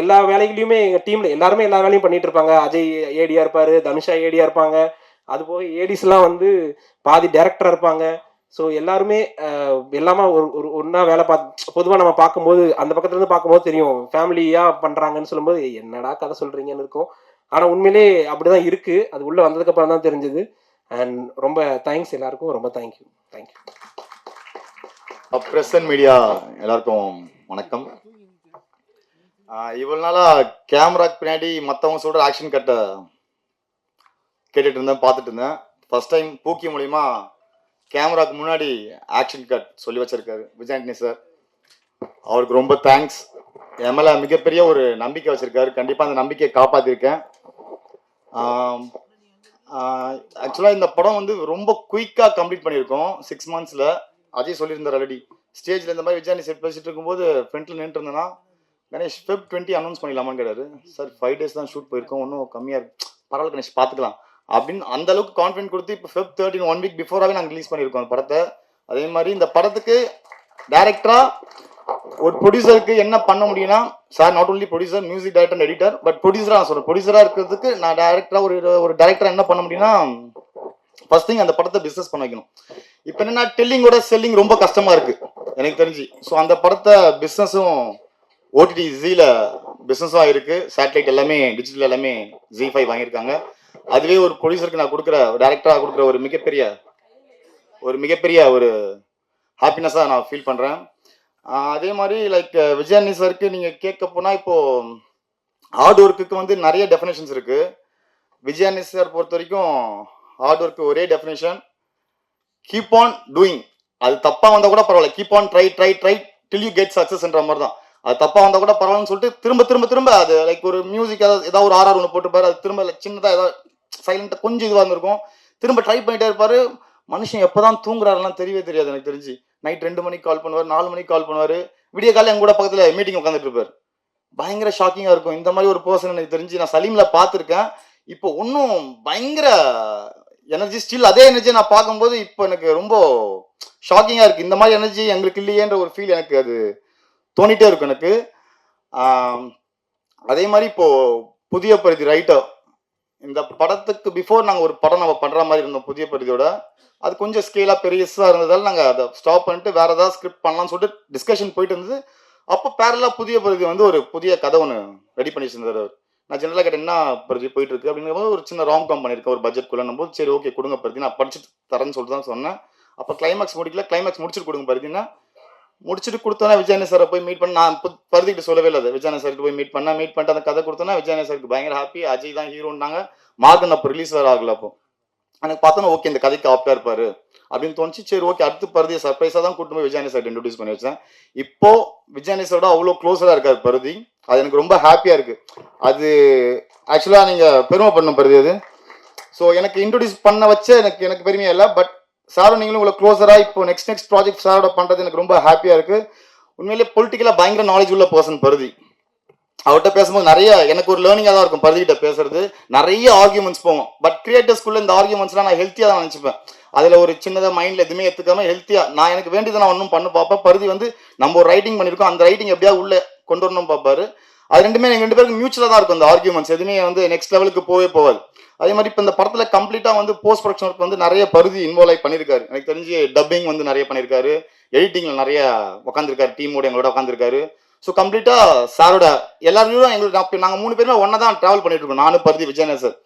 எல்லா வேலைகளையுமே எங்கள் டீமில் எல்லாருமே எல்லா வேலையும் பண்ணிட்டு இருப்பாங்க. அஜய் ஏடியாக இருப்பார், தனுஷா ஏடியாக இருப்பாங்க. அதுபோக ஏடிஸ்லாம் வந்து பாதி டேரக்டராக இருப்பாங்க. ஸோ எல்லாருமே எல்லாமே ஒரு ஒன்றா வேலை பொதுவாக நம்ம பார்க்கும்போது அந்த பக்கத்துலேருந்து பார்க்கும்போது தெரியும் ஃபேமிலியாக பண்ணுறாங்கன்னு சொல்லும்போது என்னடா கதை சொல்கிறீங்கன்னு இருக்கும். ஆனால் உண்மையிலே அப்படி தான் இருக்குது. அது உள்ளே வந்ததுக்கப்புறம் தான் தெரிஞ்சுது. அண்ட் ரொம்ப தேங்க்ஸ் எல்லாருக்கும். ரொம்ப தேங்க்யூ. ப்ரெஸ் அண்ட் மீடியா எல்லாருக்கும் வணக்கம். இவ்வளோ நாளாக கேமராக்கு பின்னாடி மற்றவங்க சொல்கிற ஆக்ஷன் கட்டை கேட்டுட்டு இருந்தேன், பார்த்துட்டு இருந்தேன். ஃபர்ஸ்ட் டைம் பூக்கி மூலிமா கேமராக்கு முன்னாடி ஆக்ஷன் கட் சொல்லி வச்சிருக்காரு விஜய் ஆண்டனி சார். அவருக்கு ரொம்ப தேங்க்ஸ். என் மேலே மிகப்பெரிய ஒரு நம்பிக்கை வச்சிருக்காரு. கண்டிப்பாக அந்த நம்பிக்கையை காப்பாற்றிருக்கேன். ஆக்சுவலாக இந்த படம் வந்து ரொம்ப குயிக்காக கம்ப்ளீட் பண்ணியிருக்கோம் 6 monthsல. அஜய் சொல்லியிருந்தார் ஆல்ரெடி. ஸ்டேஜில் இந்த மாதிரி விஜய் ஆண்டனி சார் பேசிட்டு இருக்கும்போது ஃப்ரண்ட்டில் நின்றுட்டு இருந்தேன்னா, கணேஷ் Feb 20 அனௌன்ஸ் பண்ணிடலாமான்னு கேட்டாரு. சார் 5 days தான் ஷூட் போயிருக்கோம், இன்னும் கம்மியாக இருக்கு, பரவாயில்ல கணேஷ் பார்த்துக்கலாம் அப்படின்னு அந்த அளவுக்கு கான்ஃபிடென்ட் கொடுத்து இப்போ Feb 13 1 week பிஃபோராகவே நாங்கள் ரிலீஸ் பண்ணியிருக்கோம் அந்த படத்தை. அதே மாதிரி இந்த படத்துக்கு டைரக்டராக ஒரு ப்ரொடியூசருக்கு என்ன பண்ண முடியும்னா, sir not only producer, music director and editor, but ப்ரொடியூசராக நான் சொல்கிறேன். ப்ரொடியூசராக இருக்கிறதுக்கு நான் டைரக்டராக ஒரு டைரக்டராக என்ன பண்ண முடியும்னா, ஃபர்ஸ்ட் திங் அந்த படத்தை பிஸ்னஸ் பண்ண வைக்கணும். இப்போ என்னன்னா டெல்லிங்கோட செல்லிங் ரொம்ப கஷ்டமாக இருக்குது எனக்கு தெரிஞ்சு. ஸோ அந்த படத்தை பிஸ்னஸும் ஓடிடி ஜியில் பிஸ்னஸும் இருக்குது. சேட்டலைட் எல்லாமே டிஜிட்டல் எல்லாமே Z5 வாங்கியிருக்காங்க. அதுவே ஒரு ப்ரொடியூசருக்கு நான் கொடுக்குற டைரக்டராக கொடுக்குற ஒரு மிகப்பெரிய ஒரு ஹாப்பினஸாக நான் ஃபீல் பண்ணுறேன். அதே மாதிரி லைக் விஜய் ஆண்டனி சாருக்கு நீங்கள் கேட்க போனால் இப்போது ஹார்ட் ஒர்க்குக்கு வந்து நிறைய டெஃபினேஷன்ஸ் இருக்குது. விஜய் ஆண்டனி சார் பொறுத்த வரைக்கும் ஹார்ட் ஒர்க்கு ஒரே டெஃபினேஷன், கீப் ஆன் டூயிங். அது தப்பாக வந்தால் கூட பரவாயில்ல, keep on try till you get சக்ஸஸ்ன்ற மாதிரி தான். அது தப்பாக வந்தால் கூட பரவாயில்லன்னு சொல்லிட்டு திரும்ப அது லைக் ஒரு மியூசிக் ஏதாவது ஒரு RR ஒன்று போட்டுப்பாரு, அது திரும்ப சின்னதாக ஏதாவது சைலண்டாக கொஞ்சம் இதுவாக இருந்திருக்கும், திரும்ப ட்ரை பண்ணிட்டே இருப்பார். மனுஷன் எப்போ தான் தூங்குறாருலாம் தெரியவே தெரியாது எனக்கு தெரிஞ்சு. நைட் 2 மணிக்கு கால் பண்ணுவார், 4 மணிக்கு கால் பண்ணுவார், விடிய காலையில் எங்க கூட பக்கத்தில் மீட்டிங் உட்காந்துட்டு இருப்பார். பயங்கர ஷாக்கிங்காக இருக்கும். இந்த மாதிரி ஒரு பர்சன் எனக்கு தெரிஞ்சு நான் சலீமில் பார்த்துருக்கேன். இப்போ இன்னும் பயங்கர எனர்ஜி, ஸ்டில் அதே எனர்ஜியை நான் பார்க்கும்போது இப்போ எனக்கு ரொம்ப ஷாக்கிங்காக இருக்குது. இந்த மாதிரி எனர்ஜி எங்களுக்கு இல்லையேன்ற ஒரு ஃபீல் எனக்கு அது தோணிட்டே இருக்கும் எனக்கு. அதே மாதிரி இப்போது புதிய பரிதி ரைட்டர், இந்த படத்துக்கு பிஃபோர் நாங்கள் ஒரு படம் நம்ம பண்ணுற மாதிரி இருந்தோம் புதிய பரிதியோட. அது கொஞ்சம் ஸ்கேலாக பெருசாக இருந்ததால் நாங்கள் அதை ஸ்டாப் பண்ணிட்டு வேறு ஏதாவது ஸ்கிரிப்ட் பண்ணலாம்னு சொல்லிட்டு டிஸ்கஷன் போயிட்டு இருந்தது. அப்போ பேரலாக புதிய பரிதி வந்து ஒரு புதிய கதை ஒன்று ரெடி பண்ணி வச்சிருந்தார் அவர். நான் ஜெனரலாக கேட்டேன் என்ன பரிதி போயிட்டு இருக்கு அப்படிங்கும்போது ஒரு சின்ன ராம்காம் பண்ணியிருக்கேன் ஒரு பட்ஜெட்குள்ளே போது. சரி ஓகே கொடுங்க பரிதி, நான் படிச்சுட்டு தரேன்னு சொல்லிட்டு தான் சொன்னேன். அப்போ கிளைமேக்ஸ் முடிச்சுட்டு கொடுங்க பரிதினா, முடிச்சுட்டு கொடுத்தோன்னா விஜய் ஆண்டனி சாரை போய் மீட் பண்ண. நான் பரிதிக்கிட்ட சொல்லவே இல்லை, விஜய் ஆண்டனி சார்கிட்ட போய் மீட் பண்ணிட்டு அந்த கதை கொடுத்தோன்னா விஜய் ஆண்டனி சாருக்கு பயங்கர ஹாப்பி. அஜய் தான் ஹீரோன்னாங்க. மார்கன் அப்போ ரிலீஸ் வேறு ஆகல. அப்போ எனக்கு பார்த்தோன்னா ஓகே இந்த கதைக்கு ஆப்டாக இருப்பார் அப்படின்னு தோணுச்சு. சரி ஓகே அடுத்து பரிதியை சர்ப்ரைஸாக தான் கூட்டு போய் விஜய் ஆண்டனி சார் இன்ட்ரடியூஸ் பண்ணி வச்சேன். இப்போ விஜய் ஆண்டனி சாரோட அவ்வளோ க்ளோஸராக இருக்கார் பரிதி. அது எனக்கு ரொம்ப ஹாப்பியாக இருக்குது. அது ஆக்சுவலாக நீங்கள் பெருமை பண்ண பரிதி அது. ஸோ எனக்கு இன்ட்ரடியூஸ் பண்ண வச்ச எனக்கு பெருமையாக இல்லை, பட் சாரும் நீங்களும் உங்களை க்ளோஸராக இப்போ நெக்ஸ்ட் ப்ராஜெக்ட் சாரோட பண்ணுறது எனக்கு ரொம்ப ஹாப்பியாக இருக்குது. உண்மையிலே பொலிட்டிக்கலாக பயங்கர நாலேஜ் உள்ள பர்சன் பரிதி. அவர்கிட்ட பேசும்போது நிறைய எனக்கு ஒரு லேர்னிங்காக தான் இருக்கும். பரிதிகிட்ட பேசுறது நிறைய ஆர்கியூமெண்ட்ஸ் போவோம், பட் கிரியேட்டர்ஸ்குள்ளே இந்த ஆர்கியூமெண்ட்ஸ்லாம் நான் ஹெல்த்தியாக தான் நினச்சிப்பேன். அதில் ஒரு சின்னதாக மைண்டில் எதுவுமே எடுத்துக்காமல் ஹெல்த்தியாக நான் எனக்கு வேண்டியதை நான் ஒன்றும் பண்ண பார்ப்பேன். பரிதி வந்து நம்ம ஒரு ரைட்டிங் பண்ணியிருக்கோம், அந்த ரைட்டிங் எப்படியா உள்ளே கொண்டு வரணும் பார்ப்பாரு. அது ரெண்டுமே எங்கள் 2 பேருக்கு மியூச்சுவலாக தான் இருக்கும். அந்த ஆர்கியூமெண்ட்ஸ் எதுவுமே வந்து நெக்ஸ்ட் லெவலுக்கு போகாது. அதே மாதிரி இப்போ இந்த படத்தில் கம்ப்ளீட்டாக வந்து போஸ்ட் ப்ரொடக்ஷன் ஒர்க் வந்து நிறைய பரிதி இன்வால்வ் ஆகி பண்ணியிருக்காரு. எனக்கு தெரிஞ்சு டப்பிங் வந்து நிறைய பண்ணியிருக்காரு, எடிட்டிங்கில் நிறைய உட்காந்துருக்காரு, டீமோட எங்களோட உட்காந்துருக்காரு. ஸோ கம்ப்ளீட்டாக சாரோட எல்லாரும் எங்களுக்கு நாங்கள் 3 பேருமே ஒன்றா தான் ட்ராவல் பண்ணிட்டு இருக்கோம், நானும் பரிதி விஜய் ஆண்டனி சார்.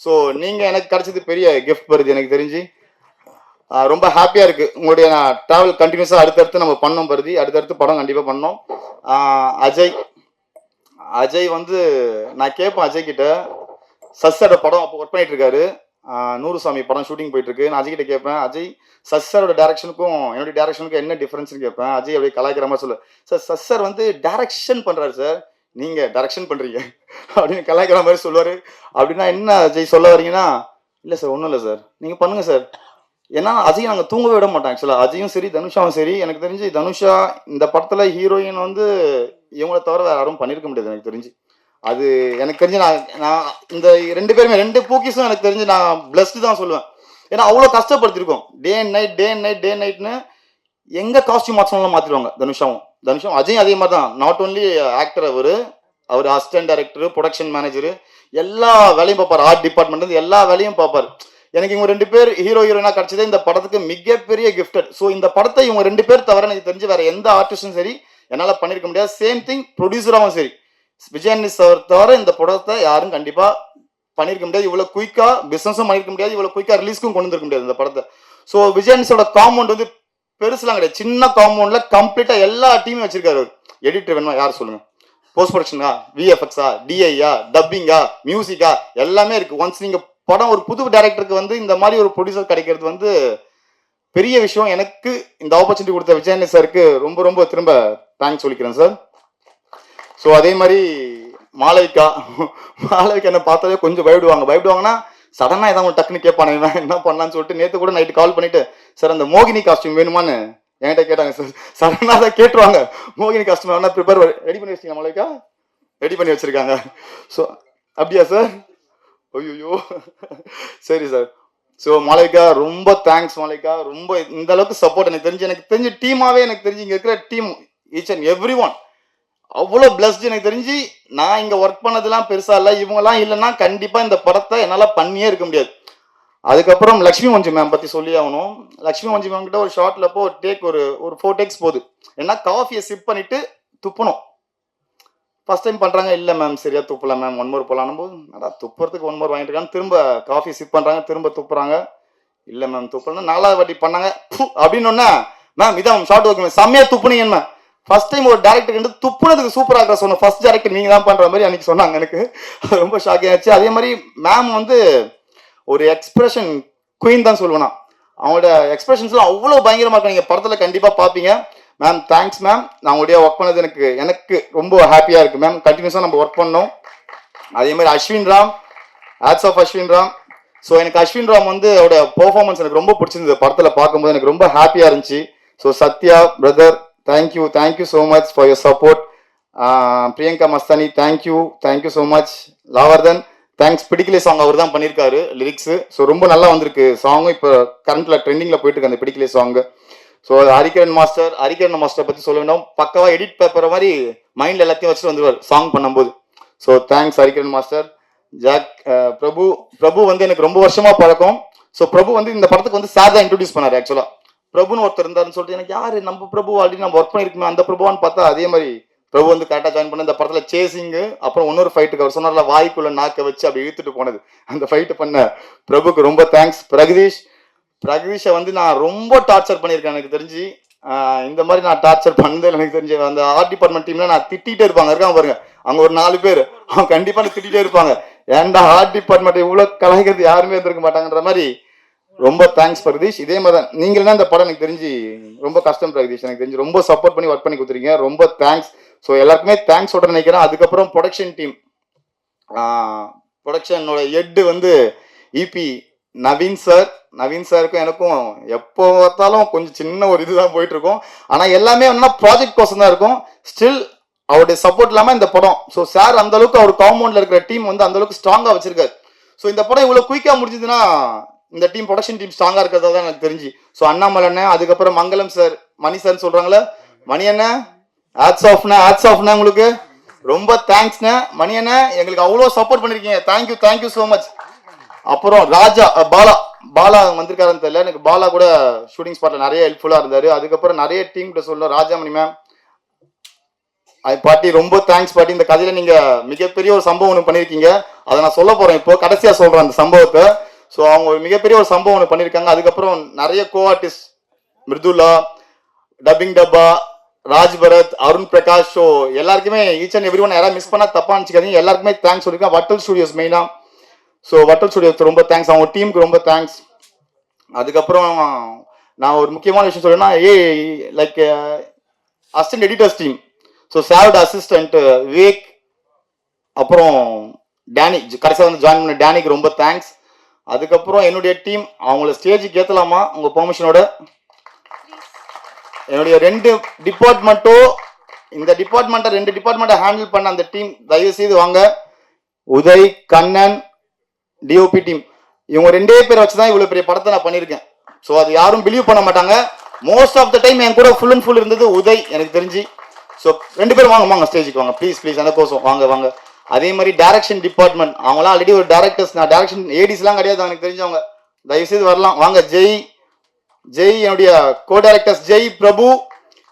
ஸோ நீங்கள் எனக்கு கிடைச்சது பெரிய கிஃப்ட் பரிதி எனக்கு தெரிஞ்சு. ரொம்ப ஹாப்பியாக இருக்குது. உங்களுடைய ட்ராவல் கண்டினியூஸாக அடுத்தடுத்து நம்ம பண்ணோம் பரிதி. அடுத்தடுத்து படம் கண்டிப்பாக பண்ணோம். அஜய் வந்து நான் கேட்பேன் அஜய் கிட்ட, சஸ்ஸோட படம் அப்போ ஒர்க் பண்ணிட்டு இருக்காரு, 100 சாமி படம் ஷூட்டிங் போயிட்டு இருக்கு. நான் அஜய் கிட்ட கேட்பேன், அஜய் சஸ்ஸரோட டேரக்ஷனுக்கும் என்னுடைய டேரக்ஷனுக்கும் என்ன டிஃபரன்ஸ்னு கேட்பேன். அஜய் அப்படியே கலாய்க்கிற மாதிரி சொல்லு, சார் சஸ்ஸர் வந்து டேரக்ஷன் பண்ணுறாரு சார், நீங்கள் டேரக்ஷன் பண்ணுறீங்க அப்படின்னு கலாய்க்கிற மாதிரி சொல்லுவார். அப்படின்னா என்ன அஜய் சொல்ல வரீங்கன்னா, இல்லை சார் ஒன்றும் இல்லை சார், நீங்கள் பண்ணுங்கள் சார், ஏன்னா அஜய் நாங்கள் தூங்கவே விட மாட்டோம் ஆக்சுவலாக. அஜயும் சரி தனுஷாவும் சரி. எனக்கு தெரிஞ்சு தனுஷா இந்த படத்தில் ஹீரோயின் வந்து இவங்கள தவிர வேறு யாரும் பண்ணியிருக்க முடியாது எனக்கு தெரிஞ்சு. அது எனக்கு தெரிஞ்சு நான் இந்த 2 பேருமே 2 பூக்கிஸும் எனக்கு தெரிஞ்சு நான் பிளஸ்டு தான் சொல்லுவேன். ஏன்னா அவ்வளோ கஷ்டப்படுத்திருக்கோம். டே அண்ட் நைட்னு எங்கே காஸ்டியூம் மாற்றலாம் மாற்றிடுவாங்க தனுஷாவும் அஜயும் அதே மாதிரி தான். நாட் ஓன்லி ஆக்டர், அவர் அசிஸ்டன்ட் டைரக்டர், ப்ரொடக்ஷன் மேனேஜரு, எல்லா வேலையும் பார்ப்பார். ஆர்ட் டிபார்ட்மெண்ட் எல்லா வேலையும் பார்ப்பார். எனக்கு இவங்க 2 பேர் ஹீரோயினா கிடைச்சதே இந்த படத்துக்கு மிகப்பெரிய கிஃப்டட். ஸோ இந்த படத்தை இவங்க 2 பேர் தவிர எனக்கு தெரிஞ்சு வேற எந்த ஆர்டிஸ்டும் சரி என்னால் பண்ணியிருக்க முடியாது. சேம் திங் ப்ரொடியூசராகவும் சரி, விஜய் ஆண்டனி சார் தவிர இந்த படத்தை யாரும் கண்டிப்பாக பண்ணியிருக்க முடியாது. இவ்வளோ குயிக்காக பிஸ்னஸும் பண்ணியிருக்க முடியாது, இவ்வளோ குயிக்காக ரிலீஸ்க்கும் கொண்டு வந்திருக்க முடியாது இந்த படத்தை. ஸோ விஜய் ஆண்டனிஸோட காம்பவுண்ட் வந்து பெருசுலாம் கிடையாது. சின்ன காம்பவுண்டில் கம்ப்ளீட்டாக எல்லா டீமும் வச்சிருக்காரு. எடிட்டர் வேணுமா யார் சொல்லுங்கள், போஸ்ட் ப்ரொடக்ஷனா, விஎஃப்எக்ஸா, டிஐயா, டப்பிங்கா, மியூசிக்கா எல்லாமே இருக்குது. ஒன்ஸ் நீங்கள் படம் ஒரு புது டைரக்டருக்கு வந்து இந்த மாதிரி ஒரு ப்ரொடியூசர் கிடைக்கிறது வந்து பெரிய விஷயம். எனக்கு இந்த ஆப்பர்ச்சுனிட்டி கொடுத்த விஜய் ஆண்டனி சாருக்கு ரொம்ப ரொம்ப திரும்ப தேங்க்ஸ் சொல்லிக்கிறேன் சார். ஸோ அதே மாதிரி மாளவிகா என்ன பார்த்தாலே கொஞ்சம் பயப்படுவாங்கன்னா சடனாக ஏதாவது டக்குன்னு கேட்பானே என்ன பண்ணலான்னு சொல்லிட்டு நேற்று கூட நைட்டு கால் பண்ணிட்டு சார் அந்த மோகினி காஸ்டியூம் வேணுமான்னு என்கிட்ட கேட்டாங்க சார். சடனாக தான் கேட்டுருவாங்க, மோகினி காஸ்டியூம் வேணா ரெடி பண்ணி வச்சிருக்கீங்க மாளவிகா? ரெடி பண்ணி வச்சிருக்காங்க. ஸோ அப்படியா சார்? ஐயோ சரி சார். ஸோ மாளவிகா ரொம்ப தேங்க்ஸ். மாளவிகா ரொம்ப இந்த அளவுக்கு சப்போர்ட் எனக்கு தெரிஞ்சு டீமாவே எனக்கு தெரிஞ்சு இங்கே இருக்கிற team each and every one அவ்வளோ பிளஸ்டு. எனக்கு தெரிஞ்சு நான் இங்கே ஒர்க் பண்ணதெல்லாம் பெருசா இல்லை, இவங்கெல்லாம் இல்லைன்னா கண்டிப்பாக இந்த படத்தை என்னால் பண்ணியே இருக்க முடியாது. அதுக்கப்புறம் லக்ஷ்மி மஞ்சு மேம் பற்றி சொல்லி ஆகணும். லக்ஷ்மி மஞ்சு மேம் கிட்ட ஒரு ஷார்ட்ல போ டேக் ஒரு 4 டேக்ஸ் போகுது. ஏன்னா காஃபியை சிப் பண்ணிட்டு துப்பணும். ஃபர்ஸ்ட் டைம் பண்ணுறாங்க, இல்லை மேம் சரியா துப்பல மேம், 1 மோர் போகலான்னு போது அதான் துப்புறதுக்கு 1 மோர் வாங்கிட்டு இருக்காங்க. திரும்ப காஃபி சிப் பண்ணுறாங்க, திரும்ப துப்புறாங்க, இல்லை மேம் துப்பலன்னா 4வது வாட்டி பண்ணாங்க அப்படின்னு மேம் இதான் மேம் ஷார்ட் ஓகே மேம் செம்மையாக துப்புனீங்க. ஃபர்ஸ்ட் டைம் ஒரு டேரக்டர் வந்து துப்புனதுக்கு சூப்பராக இருக்கிற சொன்ன ஃபர்ஸ்ட் டேரக்டர் நீங்கள் தான் பண்ணுற மாதிரி அன்னைக்கு சொன்னாங்க. எனக்கு ரொம்ப ஷாக் ஆயிடுச்சு. அதே மாதிரி மேம் வந்து ஒரு எக்ஸ்பிரஷன் குயின் தான் சொல்லுவேன். அவங்களோட எக்ஸ்பிரஷன்ஸ்லாம் அவ்வளோ பயங்கரமாக இருக்கும். நீங்கள் படத்தில் கண்டிப்பாக பார்ப்பீங்க. Ma'am thanks ma'am. நான் உங்களுடைய ஒர்க் பண்ணது எனக்கு ரொம்ப ஹாப்பியாக இருக்குது மேம். கண்டினியூஸாக நம்ம ஒர்க் பண்ணோம். அதே மாதிரி Ashwin Ram, hats off Ashwin Ram. So எனக்கு அஸ்வின் ராம் வந்து அவரோட பெர்ஃபார்மன்ஸ் எனக்கு ரொம்ப பிடிச்சிருந்தது. படத்தில் பார்க்கும்போது எனக்கு ரொம்ப ஹாப்பியாக இருந்துச்சு. So Sathya brother thank you so much for your support. Priyanka Mastani thank you so much. Lavardhan thanks. பிடிக்கலே சாங் அவர் தான் பண்ணியிருக்காரு லிரிக்ஸு. ஸோ ரொம்ப நல்லா வந்திருக்கு சாங்கும். இப்போ கரண்ட்டில் ட்ரெண்டிங்கில் போயிட்டு இருக்கு அந்த பிடிக்கலே சாங்கு. ஸோ ஹரிகரன் மாஸ்டர் பற்றி சொல்ல வேண்டாம். பக்கவாக எடிட் பேப்பர் மாதிரி மைண்டில் எல்லாத்தையும் வச்சுட்டு வந்துடுவார் சாங் பண்ணும்போது. So thanks Hariharan master. Jack Prabhu வந்து எனக்கு ரொம்ப வருஷமாக பழக்கம். ஸோ பிரபு வந்து இந்த படத்துக்கு வந்து சார் தான் இன்ட்ரடியூஸ் பண்ணார். ஆக்சுவலாக பிரபுன்னு ஒருத்தர் இருந்தாருன்னு சொல்லிட்டு எனக்கு யார் நம்ம பிரபு ஆல்ரெடி நம்ம ஒர்க் பண்ணியிருக்குமே அந்த பிரபுவான்னு பார்த்தா அதே மாதிரி பிரபு வந்து கரெக்டாக ஜாயின் பண்ண இந்த படத்தில் சேசிங்கு அப்புறம் இன்னொரு ஃபைட்டுக்கு அவர் சொன்னார்ல வாய்க்குள்ள நாக்க வச்சு அப்படி இழுத்துட்டு போனது அந்த ஃபைட்டு பண்ண பிரபுக்கு ரொம்ப தேங்க்ஸ். பிரகதீஷை வந்து நான் ரொம்ப டார்ச்சர் பண்ணியிருக்கேன். எனக்கு தெரிஞ்சு இந்த மாதிரி நான் டார்ச்சர் பண்ணதில்லை. எனக்கு தெரிஞ்சு அந்த ஆர்ட் டிபார்ட்மெண்ட் டீம்ல நான் திட்டிகிட்டே இருக்காங்க பாருங்க, அங்கே ஒரு 4 பேர் அவங்க கண்டிப்பாக திட்டிகிட்டே இருப்பாங்க. ஏன்டா ஆர்ட் டிபார்ட்மெண்ட் இவ்வளோ கலாய்க்கிறது யாருமே இருந்திருக்க மாட்டாங்கன்ற மாதிரி ரொம்ப தேங்க்ஸ் பிரகதீஷ். இதே மாதிரி தான் நீங்கள்னா இந்த படம் எனக்கு தெரிஞ்சு ரொம்ப கஷ்டம் பிரகதீஷ். எனக்கு தெரிஞ்சு ரொம்ப சப்போர்ட் பண்ணி ஒர்க் பண்ணி கொடுத்துருக்கீங்க. ரொம்ப தேங்க்ஸ். ஸோ எல்லாருக்குமே தேங்க்ஸ் சொல்கிறேன் நினைக்கிறேன். அதுக்கப்புறம் ப்ரொடக்ஷன் டீம், ப்ரொடக்ஷனோட ஹெட் வந்து இபி நவீன் சாருக்கும் எனக்கும் எப்போ பார்த்தாலும் கொஞ்சம் சின்ன ஒரு இதுதான் போயிட்டு இருக்கும். ஆனால் எல்லாமே என்னன்னா ப்ராஜெக்ட் கோசம் தான் இருக்கும். ஸ்டில் அவருடைய சப்போர்ட் இல்லாமல் இந்த படம். ஸோ சார் அந்த அளவுக்கு அவர் காம்பவுண்டில் இருக்கிற டீம் வந்து அந்த அளவுக்கு ஸ்ட்ராங்காக வச்சிருக்காரு. ஸோ இந்த படம் இவ்வளோ குயிக்காக முடிஞ்சதுன்னா இந்த டீம் ப்ரொடக்ஷன் டீம் ஸ்ட்ராங்காக இருக்கிறதா தான் எனக்கு தெரிஞ்சு. ஸோ அண்ணாமலை அண்ணன், அதுக்கப்புறம் மங்களம் சார், மணி சார்னு சொல்கிறாங்களே, மணி அண்ணன் ஆட்ஸ் ஆஃப்னா உங்களுக்கு ரொம்ப தேங்க்ஸ்ண்ணே. மணி அண்ணன் எங்களுக்கு அவ்வளோ சப்போர்ட் பண்ணியிருக்கீங்க. Thank you so much. அப்புறம் ராஜா பாலா வந்திருக்காருன்னு தெரியல. எனக்கு பாலா கூட ஷூட்டிங் ஸ்பாட்டில் நிறைய ஹெல்ப்ஃபுல்லாக இருந்தார். அதுக்கப்புறம் நிறைய டீம் கிட்ட சொல்ல ராஜாமணி மேம் பாட்டி ரொம்ப தேங்க்ஸ் பாட்டி. இந்த கதையில் நீங்கள் மிகப்பெரிய ஒரு சம்பவம் ஒன்று பண்ணியிருக்கீங்க. அதை நான் சொல்ல போகிறேன் இப்போ கடைசியாக சொல்கிறேன் அந்த சம்பவத்தை. ஸோ அவங்க ஒரு மிகப்பெரிய ஒரு சம்பவம் ஒன்று பண்ணியிருக்காங்க. அதுக்கப்புறம் நிறைய கோ ஆர்டிஸ்ட் மிருதுலா, டப்பிங் டப்பா, ராஜ் பரத், அருண் பிரகாஷ். ஸோ எல்லாருக்குமே ஈச் அண்ட் எவ்ரி ஒன் யாராவது மிஸ் பண்ணால் தப்பாக நினச்சிக்காதீங்க. எல்லாருக்குமே தேங்க்ஸ் சொல்லியிருக்கேன். வட்டல் ஸ்டுடியோஸ் மெயினாக. ஸோ வட்டல் ஸ்டுடியோஸ் ரொம்ப தேங்க்ஸ். அவங்க டீமுக்கு ரொம்ப தேங்க்ஸ். அதுக்கப்புறம் நான் ஒரு முக்கியமான விஷயம் சொல்லணும்னா like assistant editors team. So சாரோட அசிஸ்டன்ட் விவேக், அப்புறம் டேனி கடைசியாக வந்து ஜாயின் பண்ண டேனிக்கு ரொம்ப தேங்க்ஸ். அதுக்கப்புறம் என்னுடைய டீம் அவங்கள ஸ்டேஜுக்கு ஏற்றலாமா உங்கள் பெர்மிஷனோட? என்னுடைய 2 டிபார்ட்மெண்ட்டோ இந்த டிபார்ட்மெண்ட்டை 2 டிபார்ட்மெண்ட்டை ஹேண்டில் பண்ண அந்த டீம் தயவு செய்து வாங்க. உதய், கண்ணன், டிஓபி டீம், இவங்க 2 பேரை வச்சு தான் இவ்வளோ பெரிய படத்தை நான் பண்ணியிருக்கேன். ஸோ அது யாரும் பிலீவ் பண்ண மாட்டாங்க. மோஸ்ட் ஆஃப் த டைம் என் கூட ஃபுல் அண்ட் ஃபுல் இருந்தது உதய் எனக்கு தெரிஞ்சு. ஸோ 2 பேரும் வாங்க ஸ்டேஜுக்கு வாங்க ப்ளீஸ் எனக்கோசம் வாங்க. அதே மாதிரி டைரக்ஷன் டிபார்ட்மெண்ட், அவங்களாம் ஆல்ரெடி ஒரு டேரக்டர்ஸ், நான் டைரக்ஷன் ஏடிஸ்லாம் கிடையாது எனக்கு தெரிஞ்சவங்க, தயவுசெய்து வரலாம் வாங்க. ஜெய் என்னுடைய கோ டைரக்டர்ஸ் ஜெய், பிரபு,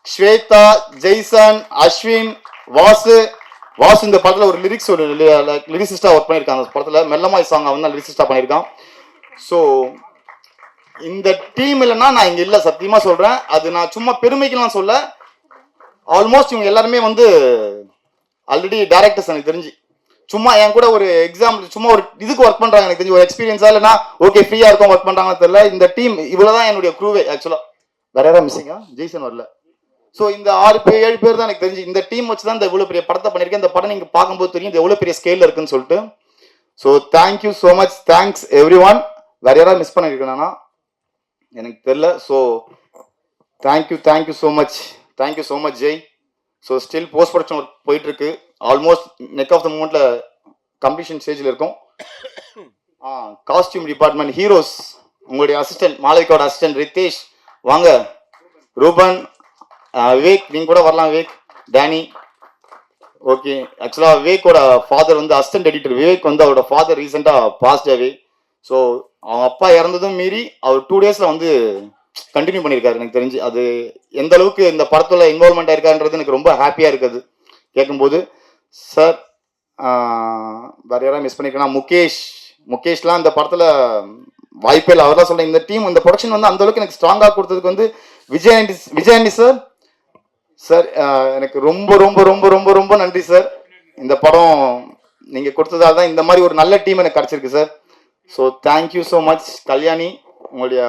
ஸ்வேதா, ஜெய்சன், அஸ்வின், வாசு இந்த படத்தில் ஒரு லிரிக்ஸிஸ்டாக ஒர்க் பண்ணியிருக்காங்க. அந்த படத்தில் மெல்லமாய் சாங் அவன் தான் லிரிக்ஸிஸ்டாக பண்ணியிருக்கான். ஸோ இந்த டீம் இல்லைன்னா நான் இங்கே இல்லை, சத்தியமாக சொல்கிறேன். அது நான் சும்மா பெருமைக்கெல்லாம் சொல்ல, ஆல்மோஸ்ட் இவங்க எல்லாருமே வந்து ஆல்ரெடி டேரக்டர்ஸ் எனக்கு தெரிஞ்சு. சும்மா என் கூட ஒரு எக்ஸாம்பிள், சும்மா ஒரு இதுக்கு ஒர்க் பண்ணுறாங்க எனக்கு தெரிஞ்சு, ஒரு எக்ஸ்பீரியன்ஸாக இல்லைன்னா ஓகே ஃப்ரீயாக இருக்கும் ஒர்க் பண்ணுறாங்கன்னு தெரியல. இந்த டீம் இவ்வளோ தான் என்னுடைய க்ரூவே ஆக்சுவலாக. வேற யாராவது மிஸ்ஸிங்கா? ஜெய்சன் வரல. ஸோ இந்த 6 பேர் 7 பேர் தான் எனக்கு தெரிஞ்சு. இந்த டீம் வச்சு தான் இந்த இவ்வளோ பெரிய படத்தை பண்ணியிருக்கேன். இந்த படம் நீங்கள் பார்க்கும்போது தெரியும் இது எவ்வளோ பெரிய ஸ்கேலில் இருக்குன்னு சொல்லிட்டு. So thank you so much, thanks everyone. வேற யாராவது மிஸ் பண்ணியிருக்கேனா எனக்கு தெரில. So thank you so much Jai. So still post production work போயிட்டுருக்கு. ஆல்மோஸ்ட் நெக் ஆஃப் த மூமெண்ட்டில் கம்ப்ளீஷன் ஸ்டேஜில் இருக்கும். காஸ்டியூம் டிபார்ட்மெண்ட், ஹீரோஸ், உங்களுடைய அசிஸ்டன்ட் மாளவிகாவோட அசிஸ்டன்ட் ரித்தேஷ் வாங்க. ரூபன், விவேக் நீங்கள் கூட வரலாம். விவேக், டேனி. ஓகே, ஆக்சுவலாக விவேக்கோட ஃபாதர் வந்து அசிஸ்டன்ட் எடிட்டர். விவேக் வந்து அவரோட ஃபாதர் ரீசெண்டாக பாஸ்ட் அவே. ஸோ அவங்க அப்பா இறந்ததும் மீறி அவர் 2 டேஸில் வந்து கண்டினியூ பண்ணியிருக்காரு. எனக்கு தெரிஞ்சு அது எந்த அளவுக்கு இந்த படத்தில் இன்வால்மெண்ட் ஆயிருக்காருன்றது எனக்கு ரொம்ப ஹாப்பியாக இருக்குது கேட்கும்போது. சார் வேறு யாராவது மிஸ் பண்ணியிருக்கேன்னா முகேஷ்லாம் இந்த படத்தில் வாய்ப்பே இல்லை. அவர் தான் சொல்கிறேன், இந்த டீம் இந்த ப்ரொடக்ஷன் வந்து அந்தளவுக்கு எனக்கு ஸ்ட்ராங்காக கொடுத்ததுக்கு வந்து விஜயாண்டி சார் எனக்கு ரொம்ப ரொம்ப ரொம்ப ரொம்ப ரொம்ப நன்றி சார். இந்த படம் நீங்கள் கொடுத்ததால தான் இந்த மாதிரி ஒரு நல்ல டீம் எனக்கு கிடச்சிருக்கு sir. So thank you so much. Kalyani, உங்களுடைய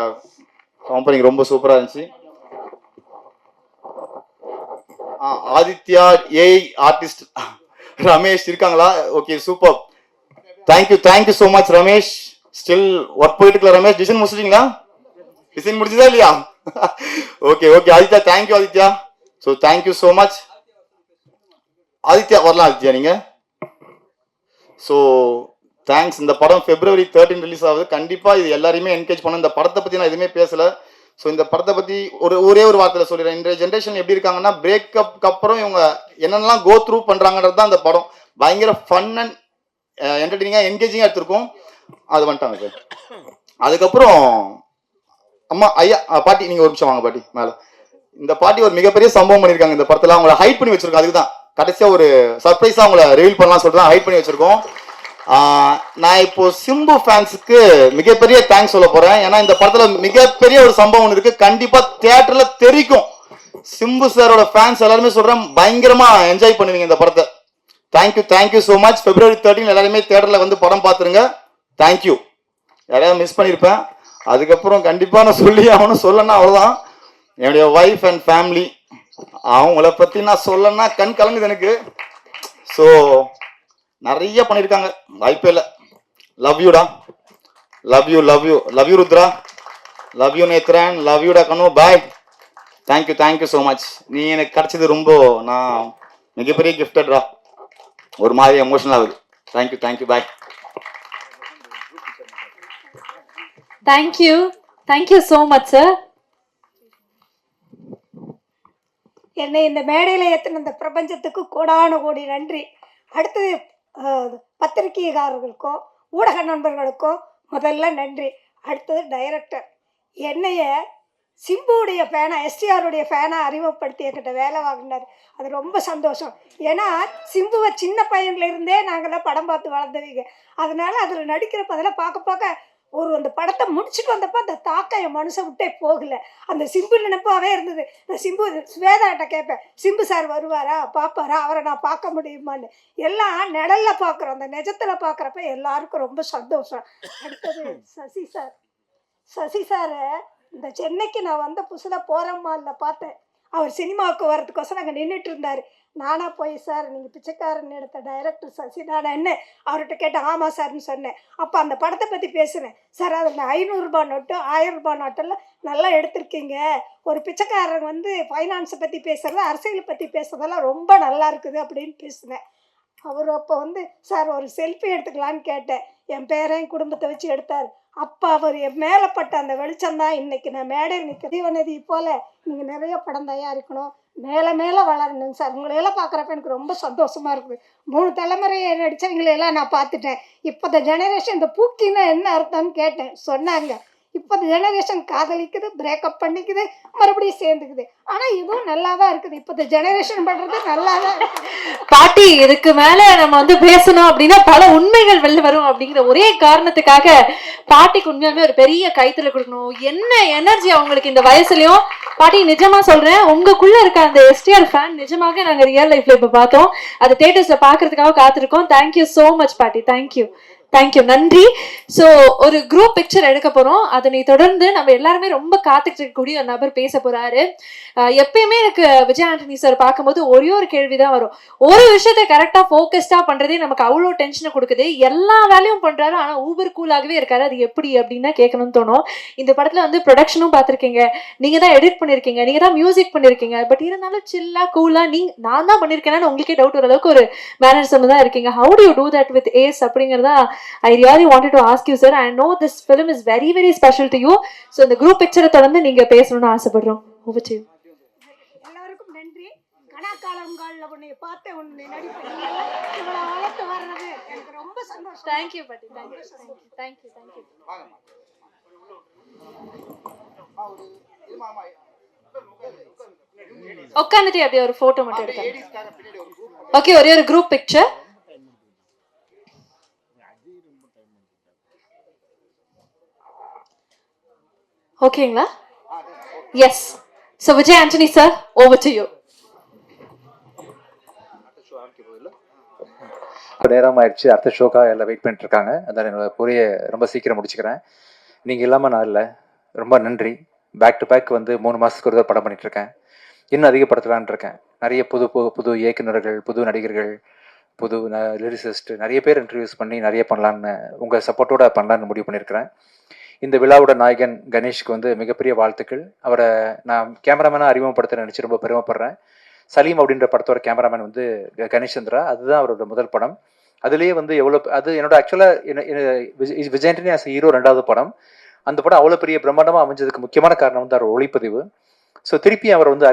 காம்பனிங் ரொம்ப சூப்பராக இருந்துச்சு. ஆதித்யா, ஏஐ ஆர்டிஸ்ட் ரமேஷ் இருக்காங்களா? Okay, super. Thank you so much Ramesh. Still work போயிட்டு இருக்கல ரமேஷ். டிசைன் முடிச்சிட்டீங்களா? டிசைன் முடிச்சுதா இல்லையா? Okay Aditya, thank you Aditya. So thank you so much Aditya. வரலாம் ஆதித்யா நீங்கள். So thanks. இந்த படம் February 13 ரிலீஸ் ஆகுது. கண்டிப்பாக இது எல்லாரையுமே என்கரேஜ் பண்ண. இந்த படத்தை பற்றி நான் எதுவுமே பேசலை. ஸோ இந்த படத்தை பற்றி ஒரே ஒரு வார்த்தையில் சொல்லிடுறேன். இன்றைய ஜென்ரேஷன் எப்படி இருக்காங்கன்னா, பிரேக்கப்க்கு அப்புறம் இவங்க என்னென்னலாம் கோ த்ரூ பண்ணுறாங்கன்றது தான் இந்த படம். பயங்கர ஃபன் அண்ட் என்டர்டெய்னிங்காக என்கேஜிங்காக எடுத்திருக்கோம். அது வந்துட்டாங்க சார். அதுக்கப்புறம் அம்மா ஐயா பாட்டி, நீங்கள் ஒரு நிமிஷம் வாங்க பாட்டி மேலே. இந்த பாட்டி ஒரு மிகப்பெரிய சம்பவம் பண்ணியிருக்காங்க இந்த படத்தில். அவங்கள ஹைட் பண்ணி வச்சிருக்கோம். அதுக்கு தான் கடைசியாக ஒரு சர்ப்ரைஸாக அவங்கள ரிவீல் பண்ணலாம் சொல்லிட்டு தான் ஹைட் பண்ணி வச்சிருக்கோம். நான் இப்போ சிம்பு ஃபேன்ஸுக்கு மிகப்பெரிய தேங்க்ஸ் சொல்ல போறேன். ஏன்னா இந்த படத்துல மிகப்பெரிய ஒரு சம்பவம் இருக்கு. கண்டிப்பா தியேட்டர்ல தெரிக்கும். சிம்பு சாரோட ஃபேன்ஸ் எல்லாருமே சொல்றேன், பயங்கரமா என்ஜாய் பண்ணுவீங்க இந்த படத்தை. Thank you so much. February 13 எல்லாருமே தியேட்டர்ல வந்து படம் பார்த்துருங்க. தேங்க்யூ. யாரையாவது மிஸ் பண்ணியிருப்பேன். அதுக்கப்புறம் கண்டிப்பா நான் சொல்லணும் அவ்வளோதான். என்னுடைய ஒய்ஃப் அண்ட் ஃபேமிலி, அவங்கள பத்தி நான் சொல்லணும்னா கண் கலங்குது எனக்கு. ஸோ நிறைய பண்ணியிருக்காங்க, வாய்ப்பே இல்லை. லவ் யூடா, love you Rudra, love you Nethran, love யூடா Kanu, bye. Thank you so much. நீ எனக்கு கிடைச்சது ரொம்ப, நான் மிகப்பெரிய கிஃப்டட்ரா. ஒரு மாதிரி எமோஷனல் ஆகுது. Thank you bye. Thank you so much sir. என்னை இந்த மேடையில் ஏற்றின இந்த பிரபஞ்சத்துக்கு கோடான நன்றி. அடுத்தது பத்திரிகைக்காரர்களுக்கோ ஊடக நண்பர்களுக்கோ முதல்ல நன்றி. அடுத்தது டைரக்டர், என்னைய சிம்புவுடைய ஃபேனாக, எஸ்டிஆருடைய ஃபேனாக அறிமுகப்படுத்தி என்கிட்ட வேலை வாங்கினார். அது ரொம்ப சந்தோஷம். ஏன்னா சிம்புவை சின்ன பையன்லேருந்தே நாங்கள்லாம் படம் பார்த்து வளர்ந்தவங்க. அதனால அதில் நடிக்கிறப்ப அதெல்லாம் பார்க்க அந்த படத்தை முடிச்சுட்டு வந்தப்போ அந்த தாக்கம் என் மனுஷன் விட்டே போகலை. அந்த சிம்பு நினைப்பாவே இருந்தது. நான் சிம்பு ஸ்வேதாட்ட கேட்பேன், சிம்பு சார் வருவாரா, பார்ப்பாரா, அவரை நான் பார்க்க முடியுமான்னு. எல்லாம் நிழலில் பார்க்குறோம், அந்த நிஜத்தில் பார்க்குறப்ப எல்லாருக்கும் ரொம்ப சந்தோஷம். அடுத்தது சசி சார் இந்த சென்னைக்கு நான் வந்த புதுசில் போகிறம்மாலில் பார்த்தேன். அவர் சினிமாவுக்கு வர்றதுக்கோசரம் அங்கே நின்றுட்டு இருந்தார். நானாக போய் சார் நீங்கள் பிச்சைக்காரன் எடுத்த டைரக்டர் சசிதானன்னு அவர்கிட்ட கேட்டேன். ஆமாம் சார்னு சொன்னேன். அப்போ அந்த படத்தை பற்றி பேசுனேன். சார் அதில் 500 நோட்டு 1000 நோட்டெல்லாம் நல்லா எடுத்திருக்கீங்க. ஒரு பிச்சைக்காரன் வந்து ஃபைனான்ஸை பற்றி பேசுகிறது, அரசியலை பற்றி பேசுறதெல்லாம் ரொம்ப நல்லா இருக்குது அப்படின்னு பேசினேன். அவர் அப்போ வந்து சார் ஒரு செல்ஃபி எடுத்துக்கலான்னு கேட்டேன். என் பேரையும் குடும்பத்தை வச்சு எடுத்தார். அப்போ அவர் என் மேலே பட்ட அந்த வெளிச்சம் தான் இன்றைக்கி நான் மேடையில் நிற்க. ஜீவநதி போல் நீங்கள் நிறைய படம் தயாரிக்கணும், மேலே மேலே வளரணுங்க சார். உங்களையெல்லாம் பார்க்குறப்ப எனக்கு ரொம்ப சந்தோஷமாக இருக்குது. 3 தலைமுறையை நடித்தவங்களையெல்லாம் நான் பார்த்துட்டேன். இப்போ இந்த ஜெனரேஷன் இந்த பூக்கின்னா என்ன அர்த்தம்னு கேட்டேன். சொன்னாங்க இப்போ இந்த ஜெனரேஷன் காதலிக்குது, பிரேக்கப் பண்ணிக்குது, மறுபடியும் சேர்ந்துக்குது. ஆனால் இதுவும் நல்லா தான் இருக்குது. இப்போ இந்த ஜெனரேஷன் பண்ணுறது நல்லா தான் இருக்குது. பாட்டி இதுக்கு மேல நம்ம வந்து பேசணும் அப்படின்னா பல உண்மைகள் வெளில வரும் அப்படிங்கிற ஒரே காரணத்துக்காக பாட்டிக்கு உண்மையாலுமே ஒரு பெரிய கைத்தல கொடுக்கணும். என்ன எனர்ஜி அவங்களுக்கு இந்த வயசுலயும். பாட்டி நிஜமா சொல்றேன், உங்களுக்குள்ள இருக்க அந்த எஸ்டிஆர் ஃபேன் நிஜமாக நாங்க ரியல் லைஃப்ல இப்ப பார்த்தோம். அது தியேட்டர்ஸ்ல பாக்குறதுக்காக காத்திருக்கோம். தேங்க்யூ சோ மச் பாட்டி. தேங்க்யூ தேங்க்யூ, நன்றி. ஸோ ஒரு குரூப் பிக்சர் எடுக்க போறோம். அதனை தொடர்ந்து நம்ம எல்லாருமே ரொம்ப காத்துக்கிட்டு இருக்கக்கூடிய ஒரு நபர் பேச போறாரு. எப்பயுமே எனக்கு விஜய் ஆண்டனி சார் பார்க்கும்போது ஒரே ஒரு கேள்விதான் வரும். ஒரு விஷயத்த கரெக்டா ஃபோக்கஸ்டா பண்றதே நமக்கு அவ்வளோ டென்ஷனை கொடுக்குது. எல்லா வேலையும் பண்றாரு, ஆனா ஊபர் கூலாகவே இருக்காரு. அது எப்படி அப்படின்னா கேட்கணும்னு தோணும். இந்த படத்துல வந்து ப்ரொடக்ஷனும் பார்த்துருக்கீங்க, நீங்க தான் எடிட் பண்ணிருக்கீங்க, நீங்க தான் மியூசிக் பண்ணிருக்கீங்க. பட் இருந்தாலும் சில்லா கூலா நான் தான் பண்ணிருக்கேன்னு உங்களுக்கே டவுட் வர அளவுக்கு ஒரு மேனரிசம் தான் இருக்கீங்க. How do you do that with ease அப்படிங்கிறதா I really wanted to ask you, sir. I know this film is very, very special to you. So, இந்த group picture தொடர்ந்து நீங்க பேசணும்னு ஆசைப்படுறோம். Over to you. எல்லாருக்கும் நன்றி. கணக்காலங்காலில் உன்னை பார்த்து உன்னை நடிப்பு இவ்வளோ வளர்த்து வர்றது எனக்கு ரொம்ப சந்தோஷம். தேங்க்யூ பாட்டி. Thank you thank you thank you. உட்காந்துட்டு அப்படியே ஒரு போட்டோ மட்டும் எடுக்கலாம். ஓகே, ஒரே ஒரு குரூப் பிக்சர். ஓகேங்களா? Yes. So Vijay Antony sir, over to you. நேரம் ஆயிடுச்சு, அடுத்த ஷோக்காக எல்லாம் வெயிட் பண்ணிட்டு இருக்காங்க. அதான் என்னோட பொரிய ரொம்ப சீக்கிரம் முடிச்சுக்கிறேன். நீங்கள் இல்லாமல் நான் இல்லை, ரொம்ப நன்றி. பேக் டு பேக் வந்து 3 மாதத்துக்கு ஒரு படம் பண்ணிட்டு இருக்கேன். இன்னும் அதிகப்படுத்தலான் இருக்கேன். நிறைய புது இயக்குநர்கள், புது நடிகர்கள், புது லிரிசிஸ்ட் நிறைய பேர் இன்ட்ரடியூஸ் பண்ணி நிறைய பண்ணலான்னு, உங்கள் சப்போர்ட்டோட பண்ணலான்னு முடிவு பண்ணியிருக்கிறேன். இந்த விழாவோட நாயகன் கணேஷ்க்கு வந்து மிகப்பெரிய வாழ்த்துக்கள். அவரை நான் கேமராமேனாக அறிமுகப்படுத்த நினச்சி ரொம்ப பெருமைப்படுறேன். சலீம் அப்படின்ற படத்தோட கேமராமேன் வந்து கணேஷ் சந்திரா. அதுதான் அவரோட முதல் படம். அதுலேயே வந்து அது என்னோட ஆக்சுவலாக விஜய் ஆண்டனி ஆஸ் ஹீரோ 2வது படம். அந்த படம் அவ்வளோ பெரிய பிரம்மாண்டமாக அமைஞ்சதுக்கு முக்கியமான காரணம் வந்து அவர் ஒளிப்பதிவு. ஸோ திருப்பி அவர் வந்து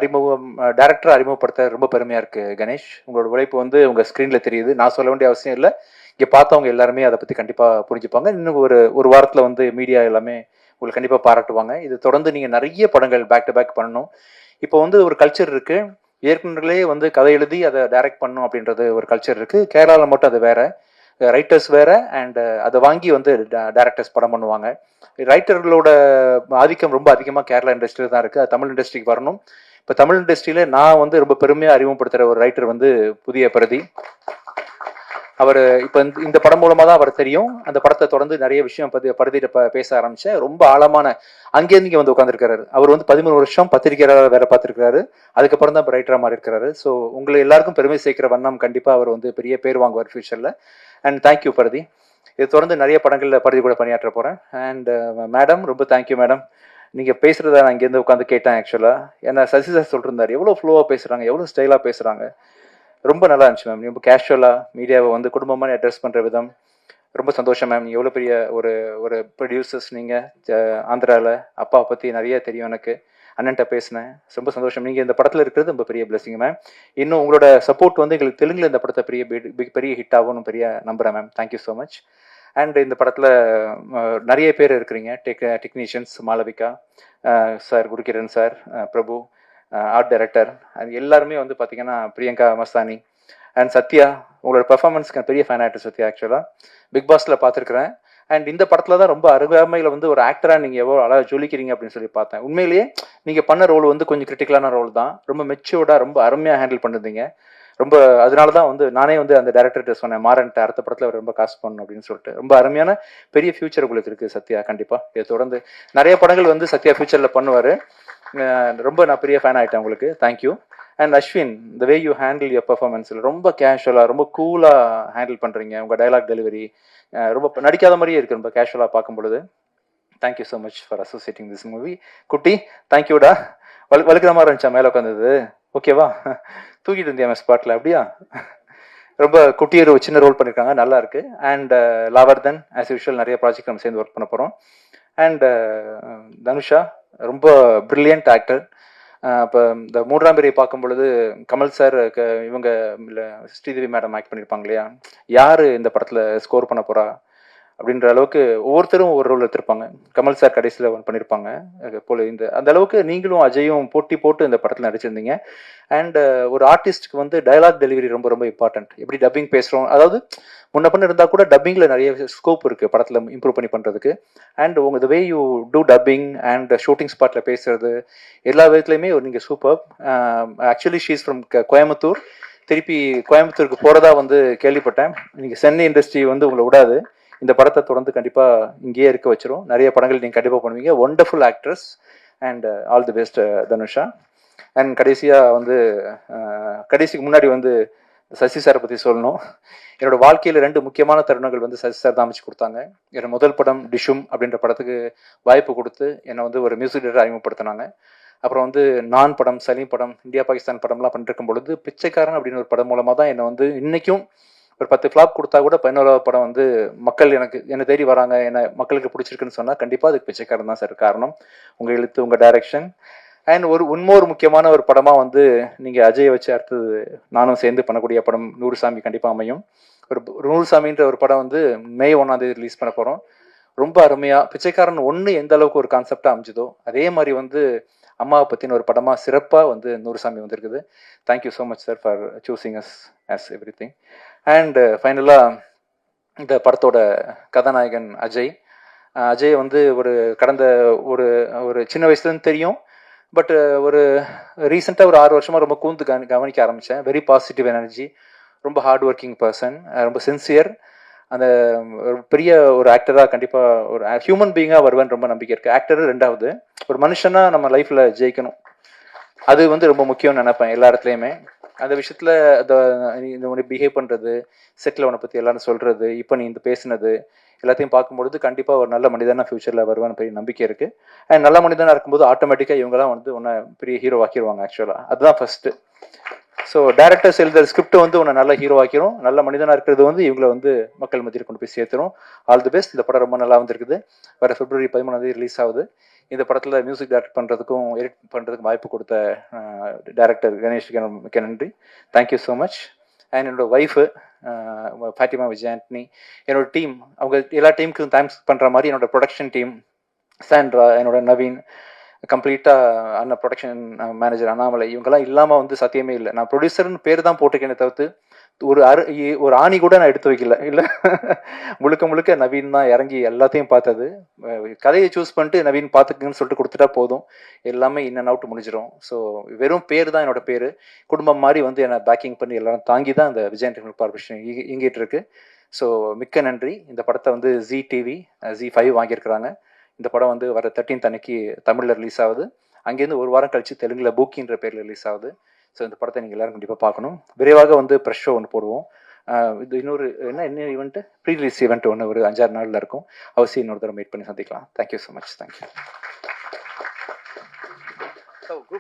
டேரக்டரை அறிமுகப்படுத்த ரொம்ப பெருமையாக இருக்குது. கணேஷ், உங்களோட உழைப்பு வந்து உங்கள் ஸ்க்ரீனில் தெரியுது. நான் சொல்ல வேண்டிய அவசியம் இல்லை, இங்கே பார்த்தவங்க எல்லாருமே அதை பற்றி கண்டிப்பாக புரிஞ்சுப்பாங்க. இன்னும் ஒரு வாரத்தில் வந்து மீடியா எல்லாமே உங்களுக்கு கண்டிப்பாக பாராட்டுவாங்க. இது தொடர்ந்து நீங்கள் நிறைய படங்கள் பேக் டு பேக் பண்ணணும். இப்போ வந்து ஒரு கல்ச்சர் இருக்குது, இயக்குநர்களே வந்து கதை எழுதி அதை டைரக்ட் பண்ணணும் அப்படின்றது ஒரு கல்ச்சர் இருக்குது. கேரளாவில் மட்டும் அது வேறு, ரைட்டர்ஸ் வேறு, அண்ட் அதை வாங்கி வந்து டேரக்டர்ஸ் படம் பண்ணுவாங்க. ரைட்டர்களோட ஆதிக்கம் ரொம்ப அதிகமாக கேரளா இண்டஸ்ட்ரியில் தான் இருக்குது. அது தமிழ் இண்டஸ்ட்ரிக்கு வரணும். இப்போ தமிழ் இண்டஸ்ட்ரியில் நான் வந்து ரொம்ப பெருமையாக அறிமுகப்படுத்துகிற ஒரு ரைட்டர் வந்து புதிய பிரதி. அவர் இப்போ இந்த படம் மூலமாக தான் அவர் தெரியும். அந்த படத்தை தொடர்ந்து நிறைய விஷயம் பருதியிட்ட பேச ஆரம்பித்தேன். ரொம்ப ஆழமான அங்கேருந்து இங்கே வந்து உட்காந்துருக்காரு. அவர் வந்து 13 வருஷம் பத்திரிகையாளர் வேலை பார்த்துருக்காரு. அதுக்கப்புறம் தான் இப்போ ரைட்டராக மாறி இருக்காரு. ஸோ உங்களை எல்லாருக்கும் பெருமை சேர்க்கிற வண்ணம் கண்டிப்பாக அவர் வந்து பெரிய பேர் வாங்குவார் ஃபியூச்சரில். அண்ட் தேங்க்யூ பருதி. இது தொடர்ந்து நிறைய படங்களில் பருதி கூட பணியாற்ற போகிறேன். அண்ட் மேடம், ரொம்ப தேங்க்யூ மேடம். நீங்கள் பேசுகிறத நான் இங்கேருந்து உட்காந்து கேட்டேன். ஆக்சுவலாக ஏன்னா சசி சார் சொல்லிருந்தார், எவ்வளோ ஃப்ளோவாக பேசுகிறாங்க, எவ்வளோ ஸ்டைலாக பேசுகிறாங்க. ரொம்ப நல்லா இருந்துச்சு மேம். ரொம்ப கேஷுவலாக மீடியாவை வந்து குடும்பமாக அட்ரஸ் பண்ணுற விதம் ரொம்ப சந்தோஷம் மேம். நீங்கள் எவ்வளோ பெரிய ஒரு ப்ரொடியூசர்ஸ். நீங்கள் ஆந்திராவில் அப்பாவை பற்றி நிறைய தெரியும் எனக்கு. அண்ணன்ட்ட பேசினேன், ரொம்ப சந்தோஷம். நீங்கள் இந்த படத்தில் இருக்கிறது ரொம்ப பெரிய பிளஸிங் மேம். இன்னும் உங்களோட சப்போர்ட் வந்து எங்களுக்கு தெலுங்கில் இந்த படத்தை பெரிய ஹிட் ஆகும்னு பெரிய நம்புகிறேன் ma'am. Thank you so much. And இந்த படத்தில் நிறைய பேர் இருக்கிறீங்க. Technicians Malavika sir, Gurukiran sir, பிரபு, ஆர்ட் டைரக்டர், அது எல்லாருமே வந்து பார்த்தீங்கன்னா பிரியங்கா மஸ்தானி அண்ட் சத்யா. உங்களோட பெர்ஃபார்மன்ஸ்க்கு பெரிய ஃபேன் ஆக்டர் சத்யா. ஆக்சுவலாக பிக் பாஸில் பார்த்துருக்குறேன். அண்ட் இந்த படத்தில் தான் ரொம்ப அருகாமையில் வந்து ஒரு ஆக்டராக நீங்கள் எவ்வளோ அழகாக ஜொலிக்கிறீங்க அப்படின்னு சொல்லி பார்த்தேன். உண்மையிலேயே நீங்கள் பண்ண ரோல் வந்து கொஞ்சம் கிரிட்டிக்கலான ரோல் தான். ரொம்ப மெச்சூர்டாக ரொம்ப அருமையாக ஹேண்டில் பண்ணிருந்தீங்க. ரொம்ப அதனால தான் வந்து நானே வந்து அந்த டேரக்டர்கிட்ட சொன்னேன், மாறன்ட்ட அடுத்த படத்தில் அவர் ரொம்ப காசு பண்ணணும் அப்படின்னு சொல்லிட்டு. ரொம்ப அருமையான பெரிய ஃபியூச்சர் உங்களுக்கு இருக்குது சத்யா. கண்டிப்பாக இதை தொடர்ந்து நிறைய படங்கள் வந்து சத்யா ஃபியூச்சரில் பண்ணுவார். ரொம்ப நான் பெரிய ஃபேன் ஆகிட்டேன் உங்களுக்கு. Thank you. And Ashwin, the way you handle your பர்ஃபார்மன்ஸில் ரொம்ப கேஷுவலாக ரொம்ப கூலாக ஹேண்டில் பண்ணுறீங்க. உங்கள் டைலாக் டெலிவரி ரொம்ப நடிக்காத மாதிரியே இருக்குது ரொம்ப கேஷுவலாக பார்க்கும் பொழுது. Thank you so much for associating this movie. குட்டி, தேங்க்யூடா. வலுக்கிற மாதிரி இருந்துச்சா மேலே உட்காந்தது? ஓகேவா? தூக்கிட்டு இருந்தியா மேம் ஸ்பாட்டில்? அப்படியா? ரொம்ப குட்டி ஒரு சின்ன ரோல் பண்ணியிருக்காங்க, நல்லா இருக்கு. அண்ட் லாவர்தன் ஆஸ் யூஷுவல் நிறைய ப்ராஜெக்ட் நம்ம சேர்ந்து ஒர்க் பண்ண போகிறோம். அண்ட் தனுஷா ரொம்ப பிரில்லியன்ட் ஆக்டர். இப்போ இந்த 3ஆம் பிறையை பார்க்கும் பொழுது கமல் சார் இவங்க ஸ்ரீதேவி மேடம் ஆக்ட் பண்ணியிருப்பாங்க இல்லையா, யார் இந்த படத்தில் ஸ்கோர் பண்ண போகிறா அப்படின்ற அளவுக்கு ஒவ்வொருத்தரும் ஒவ்வொரு ரோல் எடுத்திருப்பாங்க. கமல் சார் கடைசியில் ஒன்று பண்ணியிருப்பாங்க போல. அந்த அளவுக்கு நீங்களும் அஜயும் போட்டி போட்டு இந்த படத்தில் நடிச்சிருந்தீங்க. அண்ட் ஒரு ஆர்டிஸ்ட்டுக்கு வந்து டயலாக் டெலிவரி ரொம்ப ரொம்ப இம்பார்ட்டன்ட். எப்படி டப்பிங் பேசுகிறோம், அதாவது முன்ன பண்ண இருந்தால் கூட டப்பிங்கில் நிறைய ஸ்கோப் இருக்குது படத்தில் இம்ப்ரூவ் பண்ணி பண்ணுறதுக்கு. அண்ட் உங்கள் the way you do dubbing and shooting ஸ்பாட்டில் பேசுறது எல்லா விதத்துலையுமே நீங்கள் super. Actually she's from Coimbatore. திருப்பி கோயம்புத்தூருக்கு போகிறதா வந்து கேள்விப்பட்டேன். நீங்கள் சென்னை இண்டஸ்ட்ரி வந்து உங்களை விடாது. இந்த படத்தை தொடர்ந்து கண்டிப்பாக இங்கேயே இருக்க வச்சிரும். நிறைய படங்கள் நீங்கள் கண்டிப்பாக பண்ணுவீங்க. Wonderful actress and all the best Dhanusha. And கடைசியாக வந்து கடைசிக்கு முன்னாடி வந்து சசி சாரை பற்றி சொல்லணும். என்னோட வாழ்க்கையில் 2 முக்கியமான தருணங்கள் வந்து சசி சார் தான் அமைச்சு கொடுத்தாங்க. என்னோட முதல் படம் டிஷும் அப்படின்ற படத்துக்கு வாய்ப்பு கொடுத்து என்னை வந்து ஒரு மியூசிக் டைரக்டர் அறிமுகப்படுத்தினாங்க. அப்புறம் வந்து நான் படம், சலீம் படம், இந்தியா பாகிஸ்தான் படம்லாம் பண்ணிருக்கும் பொழுது பிச்சைக்காரன் அப்படின்னு ஒரு படம் மூலமாக தான் என்னை வந்து இன்றைக்கும் ஒரு 10 ஃப்ளாப் கொடுத்தா கூட 11வது படம் வந்து மக்கள் என்னை தேடி வராங்க, என்னை மக்களுக்கு பிடிச்சிருக்குன்னு சொன்னால் கண்டிப்பாக அதுக்கு பிச்சைக்காரன் தான் சார் காரணம். உங்கள் எழுத்து, உங்கள் டைரக்ஷன். அண்ட் இன்னொரு முக்கியமான ஒரு படமாக வந்து நீங்கள் அஜயை வச்சு அடுத்தது நானும் சேர்ந்து பண்ணக்கூடிய படம் நூறுசாமி கண்டிப்பாக அமையும். ஒரு நூறுசாமின்ற ஒரு படம் வந்து மே 1ஆம் தேதி ரிலீஸ் பண்ண போகிறோம். ரொம்ப அருமையாக பிச்சைக்காரன் 1 எந்த அளவுக்கு ஒரு கான்செப்டாக அமைஞ்சதோ அதே மாதிரி வந்து அம்மாவை பற்றின ஒரு படமாக சிறப்பாக வந்து நூறுசாமி வந்திருக்குது. Thank you so much sir for choosing us as everything. And ஃபைனலாக இந்த படத்தோட கதாநாயகன் அஜய். அஜய் வந்து கடந்த ஒரு சின்ன வயசுலேருந்து தெரியும். பட் ஒரு ரீசெண்டாக ஒரு 6 வருஷமாக ரொம்ப கூர்ந்து கவனிக்க ஆரம்பித்தேன். வெரி பாசிட்டிவ் எனர்ஜி, ரொம்ப ஹார்ட் ஒர்க்கிங் பர்சன், ரொம்ப சின்சியர். அந்த ஒரு பெரிய ஒரு ஆக்டராக கண்டிப்பாக ஒரு ஹியூமன் பீயிங்காக வருவேன்னு ரொம்ப நம்பிக்கை இருக்குது. ஆக்டர் 2வது, ஒரு மனுஷனாக நம்ம லைஃப்பில் ஜெயிக்கணும், அது வந்து ரொம்ப முக்கியம்னு நினைப்பேன் எல்லா இடத்துலையுமே. அந்த விஷயத்தில் இந்த உன்னை பிஹேவ் பண்ணுறது, செட்டில் உன்னை பற்றி எல்லாரும் சொல்கிறது, இப்போ நீ இந்த பேசுனது எல்லாத்தையும் பார்க்கும்பொழுது கண்டிப்பாக ஒரு நல்ல மனிதனாக ஃப்யூச்சரில் வருவான்னு பெரிய நம்பிக்கை இருக்குது. அண்ட் நல்ல மனிதனாக இருக்கும்போது ஆட்டோமேட்டிக்காக இவங்கெல்லாம் வந்து உன்னை பெரிய ஹீரோ ஆக்கிடுவாங்க. ஆக்சுவலாக அதுதான் ஃபஸ்ட்டு. ஸோ டேரக்டர்ஸ் எழுதுற ஸ்கிரிப்ட் வந்து உன்னை நல்ல ஹீரோ ஆக்கிரும். நல்ல மனிதனாக இருக்கிறது வந்து இவங்களை வந்து மக்கள் மத்தியில் கொண்டு போய் சேர்த்துரும். All the best. இந்த படம் ரொம்ப நல்லா வந்திருக்குது. வர February 13 ரிலீஸ் ஆகுது. இந்த படத்தில் மியூசிக் டைரக்ட் பண்ணுறதுக்கும் எடிட் பண்ணுறதுக்கும் வாய்ப்பு கொடுத்த டைரக்டர் கணேஷ்க்கு மிக்க நன்றி. Thank you so much. அண்ட் என்னோடய ஒய்ஃபு ஃபாத்திமா விஜய் ஆண்டனி, என்னோடய டீம், அவங்க எல்லா டீமுக்கும் தேங்க்ஸ் பண்ணுற மாதிரி என்னோடய ப்ரொடக்ஷன் டீம், சாண்ட்ரா, என்னோட நவீன், கம்ப்ளீட்டாக அண்ணன் ப்ரொடக்ஷன் மேனேஜர் அண்ணாமலை, இவங்கெல்லாம் இல்லாமல் வந்து சத்தியமே இல்லை. நான் ப்ரொடியூசர்னு பேர் தான் போட்டிருக்கேனே தவிர்த்து ஒரு ஆணி கூட நான் எடுத்து வைக்கல. இல்லை, முழுக்க நவீன் தான் இறங்கி எல்லாத்தையும் பார்த்தது. கதையை சூஸ் பண்ணிட்டு நவீன் பார்த்துக்குங்கன்னு சொல்லிட்டு கொடுத்துட்டா போதும், எல்லாமே இன் அண்ட் அவுட் முடிஞ்சிடும். ஸோ வெறும் பேர் தான் என்னோட பேர். குடும்பம் மாதிரி வந்து என்னை பேக்கிங் பண்ணி எல்லாரும் தாங்கி தான் இந்த விஜய் என்டர்டைன்மெண்ட் கார்பரேஷன் இயங்கிட்டு இருக்கு. ஸோ மிக்க நன்றி. இந்த படத்தை வந்து ஜி டிவி Z5 வாங்கியிருக்கிறாங்க. இந்த படம் வந்து வர 13th அன்னைக்கு தமிழில் ரிலீஸ் ஆகுது. அங்கேருந்து ஒரு வாரம் கழிச்சு தெலுங்கில் பூக்கின்ற பேரில் ரிலீஸ் ஆகுது. ஸோ இந்த படத்தை நீங்கள் எல்லாரும் கண்டிப்பாக பார்க்கணும். விரைவாக வந்து ப்ரெஷ் ஷோ ஒன்று போடுவோம். இது இன்னொரு என்ன ஈவெண்ட்டு, ப்ரீ ரிலீஸ் ஈவெண்ட் ஒன்று ஒரு 5-6 நாளில் இருக்கும். அவசியம் இன்னொரு தடவை மீட் பண்ணி சந்திக்கலாம். Thank you so much. தேங்க்யூ.